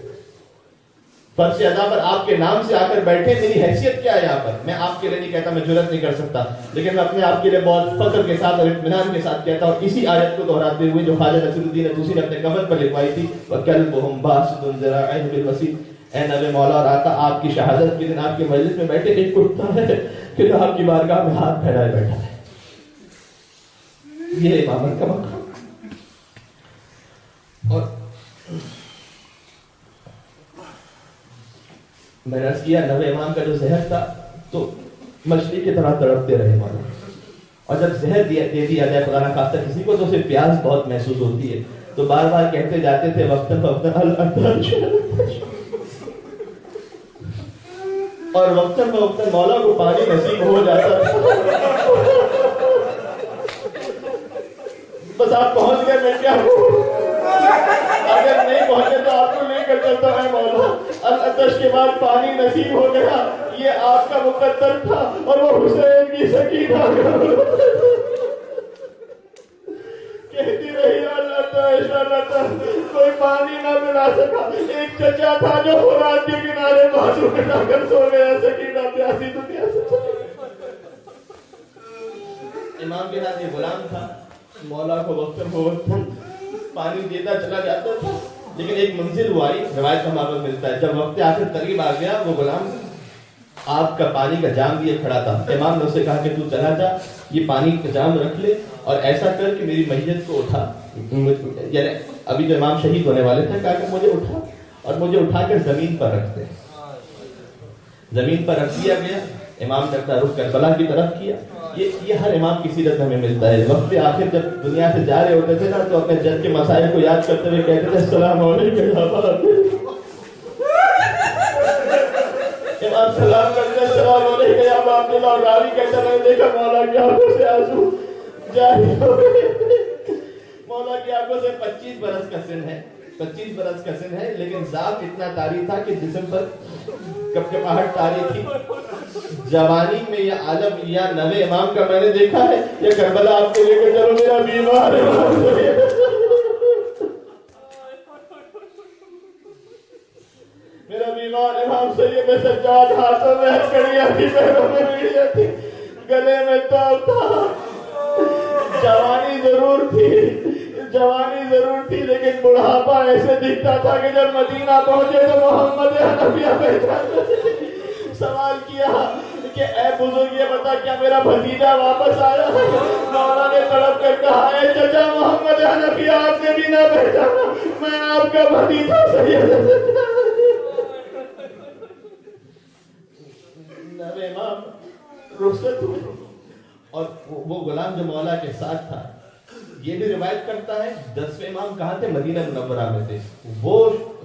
فرش ادا پر آپ کے نام سے آ کر بیٹھے، میری حیثیت کیا ہے یہاں پر؟ میں آپ کے لیے نہیں کہتا، میں جرات نہیں کر سکتا، لیکن میں اپنے آپ کے لیے بہت فخر کے ساتھ اور اطمینان کے ساتھ کہتا ہوں، اسی آیت کو دہراتے ہوئے جو خواجہ نصیر الدین طوسی نے اپنے کمر پر لکھوائی تھی، وَكَلْبُهُمْ بَاسِطٌ ذِرَاعَيْهِ بِالْوَسِيطِ، اے نبی مولا اور آقا، آپ کی شہادت کے دن آپ کی مجلس میں بیٹھے ایک کتا ہے کہ آپ کی بارگاہ میں ہاتھ پھیلائے بیٹھا ہے۔ یہ امامت کا مقام۔ اور میں نے عرض کیا نوے امام کا جو زہر تھا تو مچھلی کی طرح تڑپتے رہے مولا، اور جب زہر دے دیا جائے خدا نہ خواستہ کسی کو تو اسے پیاس بہت محسوس ہوتی ہے، تو بار بار کہتے جاتے تھے وقتاً فوقتاً، اور وقتاً فوقتاً مولا کو پانی نصیب ہو جاتا تھا۔ بس آپ پہنچ گئے، میں کیا ہوں، اگر نہیں پہنچے تو آپ کو لے کر چلتا ہے مولا۔ العطش کے بعد پانی نصیب ہو گیا، یہ آپ کا مقدر تھا، اور وہ حسین کی سکینہ کہتی رہی العطش العطش، کوئی پانی نہ ملا سکا۔ ایک چچا تھا جو فرات کے کنارے بازو میں جا کر سو گیا، سکینہ پیاسی تو پیاسی۔ امام کے ساتھ یہ غلام تھا، مولا کو وقتاً فوقتاً پانی دیتا چلا جاتا تھا، لیکن ایک منزل وہ آئی، روایت کا معلوم ملتا ہے، جب وقت آخر قریب آ گیا، وہ غلام آپ کا پانی کا جام لیے کھڑا تھا۔ امام نے اسے کہا کہ تو چلا جا، یہ پانی کا جام رکھ لے اور ایسا کر کہ میری میت کو اٹھا، یعنی ابھی جو امام شہید ہونے والے تھے، کہا کہ مجھے اٹھا اور مجھے اٹھا کر زمین پر رکھ دے۔ زمین پر رکھ دیا گیا، امام نے اپنا رخ کربلا کی طرف کیا۔ یہ ہر امام کی سیرت میں ہمیں ملتا ہے، وقت آخر جب دنیا سے جا رہے ہوتے تھے نا تو اپنے جد کے مسائل کو یاد کرتے ہوئے کہتے تھے السلام علیکم یا ابا عبداللہ، امام سلام کرتے السلام علیکم یا ابا عبداللہ، اور راوی کہتا میں نے دیکھا مولا کی آنکھوں سے آنسو جاری ہو گئے۔ مولا کی آنکھوں سے 25 برس کا سن ہے، 25 برس کا سن ہے، لیکن ذات اتنا طاری تھا کہ جسم پر کپکپاہٹ طاری تھی۔ جوانی میں یہ عالم یا نوے امام کا میں نے دیکھا ہے، یا کربلا آپ کو لے کے چلو میرا بیمار ہے، میرا بیمار امام سید سجاد، ہاتھوں میں ہتھکڑیاں تھی، پیروں میں بیڑیاں تھی، گلے میں تاب تھا۔ جوانی ضرور تھی لیکن بڑھاپا ایسے دکھتا تھا کہ جب مدینہ پہنچے تو محمد حنفیہ پہچانتے تھے۔ سوال کیا کہ اے بزرگ یہ بتا کیا میرا بھتیجا واپس آیا؟ مولا نے تڑپ کر کہا اے چچا محمد حنفیہ، آپ نے بھی نہ پہچانا، میں آپ کا بھتیجا سید نبی امام رخصت ہوئے، اور وہ غلام جو مولا کے ساتھ تھا یہ بھی روایت کرتا ہے 10ویں امام کہاں تھے؟ مدینہ منورہ میں تھے۔ وہ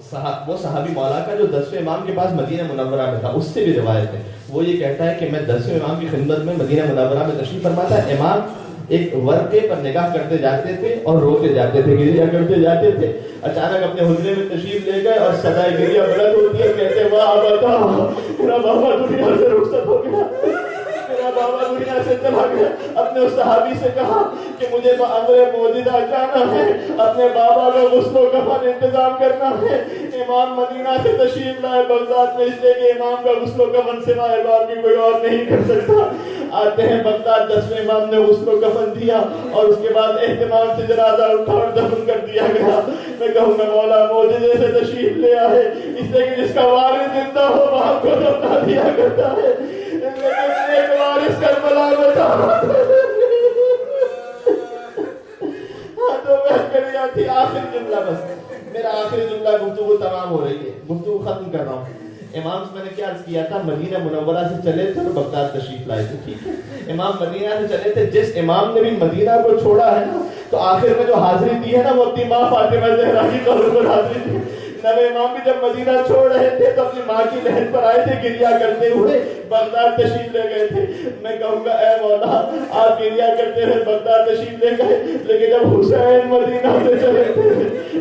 صحابی مولا کا جو 10ویں امام کے پاس مدینہ منورہ میں تھا، اس سے بھی روایت ہے، وہ یہ کہتا ہے کہ میں 10ویں امام کی خدمت میں مدینہ منورہ میں تشریف فرما تھا، امام ایک ورقے پر نگاہ کرتے جاتے تھے اور روتے جاتے تھے، گریہ کرتے جاتے تھے۔ اچانک اپنے حجرے میں تشریف لے گئے اور صدائے گریہ بلند ہوتی ہے، کہتے واہ بتا میرا بابا دنیا سے رخصت ہو گیا، میرا بابا دنیا سے چلا گیا۔ اپنے اس صحابی سے کہا کہ مجھے امر موجودہ جانا ہے، اپنے بابا کا غسل و کفن انتظام کرنا ہے۔ امام مدینہ سے تشریف لائے بغداد میں، اس لیے کہ امام کا غسل و کفن سوائے باقی کوئی اور نہیں کر سکتا۔ آتے ہیں بغداد، 10ویں امام نے غسل و کفن دیا اور اس کے بعد اہتمام سے جنازہ اٹھا اور دفن کر دیا گیا۔ میں کہوں گا مولا معجزے سے تشریف لے آئے، اس لیے کہ جس کا وارث زندہ ہو وہاں کو دفنا دیا کرتا ہے، لیکن ایک وارث کربلا میں تھا، تو میں کریا تھی۔ آخر جملہ، بس میرا آخری جملہ، گفتگو تمام ہو رہی ہے، گفتگو ختم کر رہا ہوں۔ امام سے میں نے کیا عرض کیا تھا؟ مدینہ منورہ سے چلے تھے اور بغداد تشریف لائے تھے، ٹھیک ہے؟ امام مدینہ سے چلے تھے، جس امام نے بھی مدینہ کو چھوڑا ہے نا تو آخر میں جو حاضری دی ہے نا وہ اپنی ماں فاطمہ زہرا کی قبر پر حاضری دی۔ نبی امام بھی جب مدینہ چھوڑ رہے تھے تو اپنی ماں کی لہر پر آئے تھے، گریہ کرتے ہوئے بغداد تشریف لے گئے تھے۔ میں کہوں گا اے مولا آپ گریہ کرتے ہوئے بغداد تشریف لے گئے، لیکن جب حسین مدینہ سے چلے تھے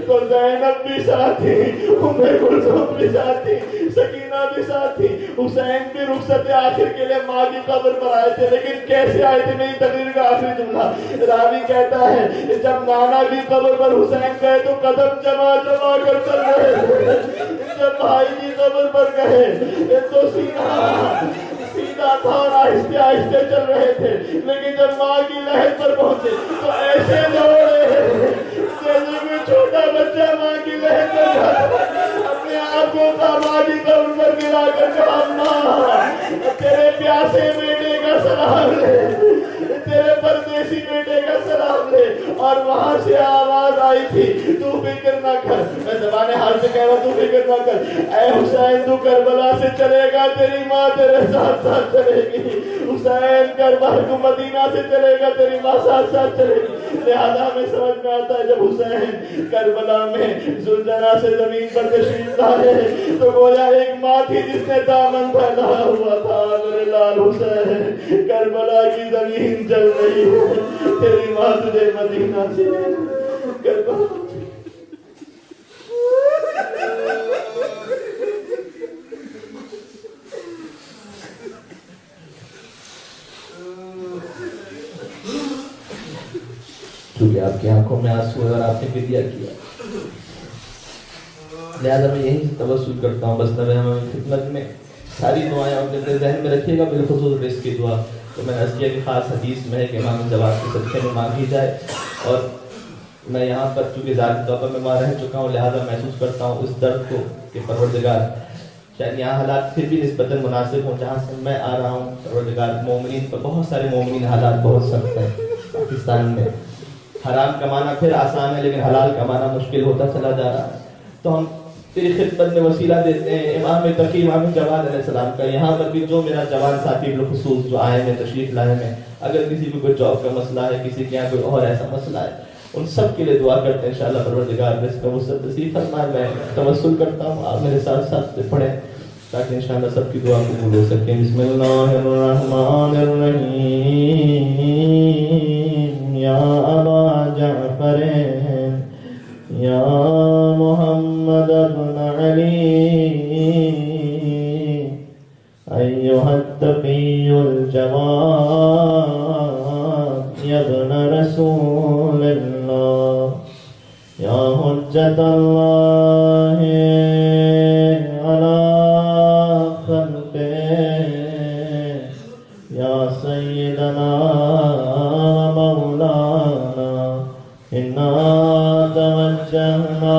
تو زینب بھی ساتھ تھی، ام کلثوم بھی ساتھ تھی، سکینہ بھی ساتھ تھی، حسین بھی رخصت آخر کے لیے ماں کی قبر پر آئے تھے۔ لیکن کیسے آئے تھے؟ میری تقریر کا آخری جملہ، راوی کہتا ہے جب نانا کی قبر پر حسین گئے تو قدم جما جما کر چل رہے تھے، جب بھائی کی قبر پر گئے تو سیدھا تھا اور آہستہ آہستہ چل رہے تھے، لیکن جب ماں کی لہر پر پہنچے تو ایسے دوڑے جیسے کوئی چھوٹا بچہ ماں کی لہر پر جاتا اپنے آپ کو ماں کی قبر پر گرا کر کہا ماں تیرے پیاسے بیٹے کا سلام لے، تیرے پردیسی بیٹے کا سلام لے. اور وہاں سے آواز آئی تھی تو فکر نہ کر، میں زبان حال سے کہہ رہا تو فکر نہ کر، اے حسین تو کربلا سے چلے گا، تیری ماں تیرے ساتھ ساتھ چلے گی. حسین کربلا تو مدینہ سے چلے گا، تیری ماں ساتھ ساتھ چلے گی. لہذا ہمیں سمجھ میں آتا ہے جب حسین کربلا میں زلجنا سے زمین پر تشریف لائے تو گویا ایک ماں تھی جس نے دامن پھیلایا ہوا تھا. میرے لال حسین کربلا کی زمین جل رہی ہے، تیری ماں تجھے مدینہ سے کربلا چونکہ آپ کی آنکھوں میں آنسو ہے اور آپ نے فدیہ کیا، لہذا میں یہی توسل کرتا ہوں. بس نبی ہمیں خدمت میں ساری دعائیں آپ اپنے ذہن میں رکھیے گا، بالخصوص رزق کی دعا. تو میں نے کی خاص حدیث میں ہے کہ امام جواد کے صدقے میں مانگی جائے. اور میں یہاں پر چونکہ ذاتی طور پر میں وہاں رہ چکا ہوں، لہذا محسوس کرتا ہوں اس درد کو کہ پروردگار شاید یہاں حالات پھر بھی نسبتاً مناسب ہوں جہاں سے میں آ رہا ہوں. پروردگار مومنین پر بہت سارے مومنین حالات بہت سخت ہیں. پاکستان میں حرام کمانا پھر آسان ہے لیکن حلال کمانا مشکل ہوتا چلا جا رہا ہے. تو ہم تیری خدمت میں وسیلہ دیتے ہیں امام تقی امام جواد علیہ السلام کا. یہاں پر بھی جو میرا جوان ساتھی بالخصوص جو آئے ہیں تشریف لائے ہیں، اگر کسی کو کوئی جاب کا مسئلہ ہے، کسی کے یہاں کوئی اور ایسا مسئلہ ہے، ان سب کے لیے دعا کرتے ہیں انشاءاللہ پروردگار رزق کا وسعت نصیب فرمائے. میں توسل کرتا ہوں، آپ میرے ساتھ ساتھ پڑھیں تاکہ انشاءاللہ سب کی دعا قبول ہو سکے. بسم اللہ الرحمن الرحیم. یا ابا جعفر یا محمد ابن علی ایھا التقی الجواد یا ابن رسول اللہ یا حجت اللہ علی خلقہ یا سیدنا مولانا انا توجہنا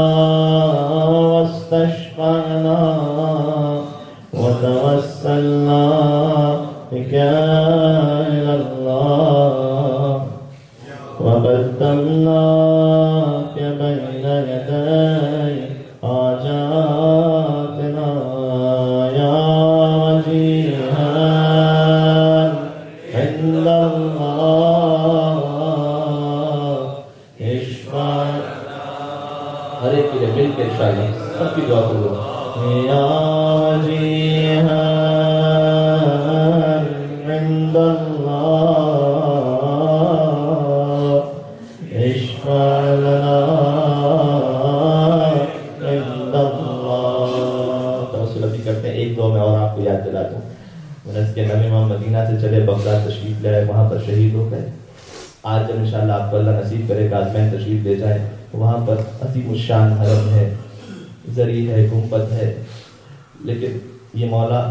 واستشفعنا وتوسلنا بک الی اللہ وقدمناک بین یدی حاجاتنا یا وجیہا عند اللہ اشفع. ہر ایک کے لیے مل کے انشاءاللہ سب کی دعا کرو. یا وجیہا عند اللہ اشفع لنا عند اللہ. توسل ابھی کرتے ہیں. ایک دعا میں اور آپ کو یاد دلا دوں. اس کے نبی امام مدینہ سے چلے بغداد تشریف لے آئے، وہاں پر شہید ہو گئے. آج جب انشاءاللہ آپ کو اللہ نصیب کرے گا آزمین تشریف لے جائے، وہاں پر عظیم الشان حرم ہے، زری ہے، گنبد ہے، لیکن یہ مولا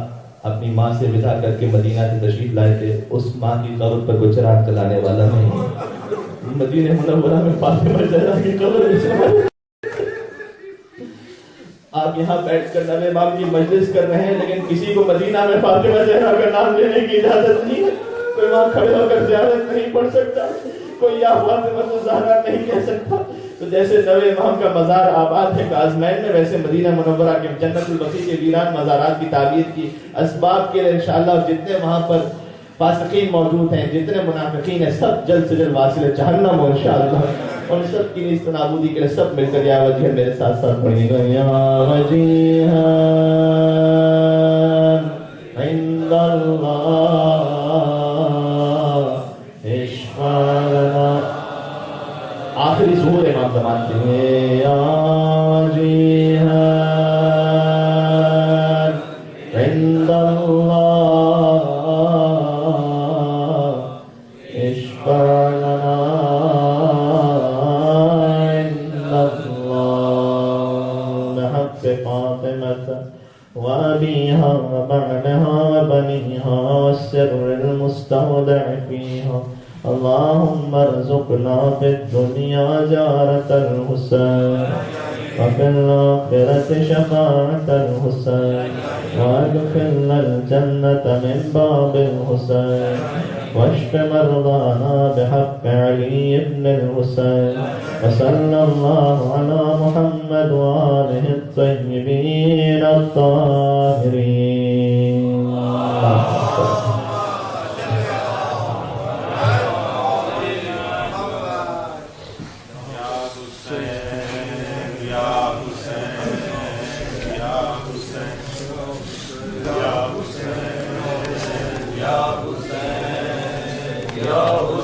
اپنی ماں سے ودا کر کے مدینہ سے تشریف لائے تھے. اس ماں کی قبر پر کوئی چراغ چلانے والا نہیں. مدینہ منورہ میں فاطمہ زہرا کی قبر آپ یہاں بیٹھ کر نبی امام کی مجلس کر رہے ہیں، لیکن کسی کو مدینہ میں فاطمہ زہرا کا نام لینے کی اجازت نہیں ہے. کوئی وہاں کھڑے ہو کر زیارت نہیں پڑھ سکتا، کوئی یا فاطمہ زہرا نہیں کہہ سکتا. تو جیسے نبی امام کا مزار آباد ہے کاظمین میں، ویسے مدینہ منورہ کے جنت البقیع کے ویران مزارات کی تعمیر کی اسباب کے لیے انشاءاللہ جتنے وہاں پر فاسقین موجود ہیں، جتنے منافقین ہیں، سب جلد سے جلد واصل جہنم ہو انشاءاللہ. اور سب کی نیست نابودی کے لیے سب مل کر یا وجیہ میرے ساتھ ساتھ پڑھیں گے. یا وجیہ عند اللہ اشفع لنا. آخری ظہور امام زمان کے ہیں. یا وجیہ عند اللہ اشفع لنا عند اللہ بحق فاطمہ السر المستودع فيها. اللهم ارزقنا في الدنيا زيارة الحسين وفي الآخرة شفاعة الحسين وادخلنا الجنة من باب الحسين واشف مرضانا بحق علي بن الحسين. وصلى الله على محمد وآله الطيبين الطاهرين. Ya Hussein, Ya Hussein.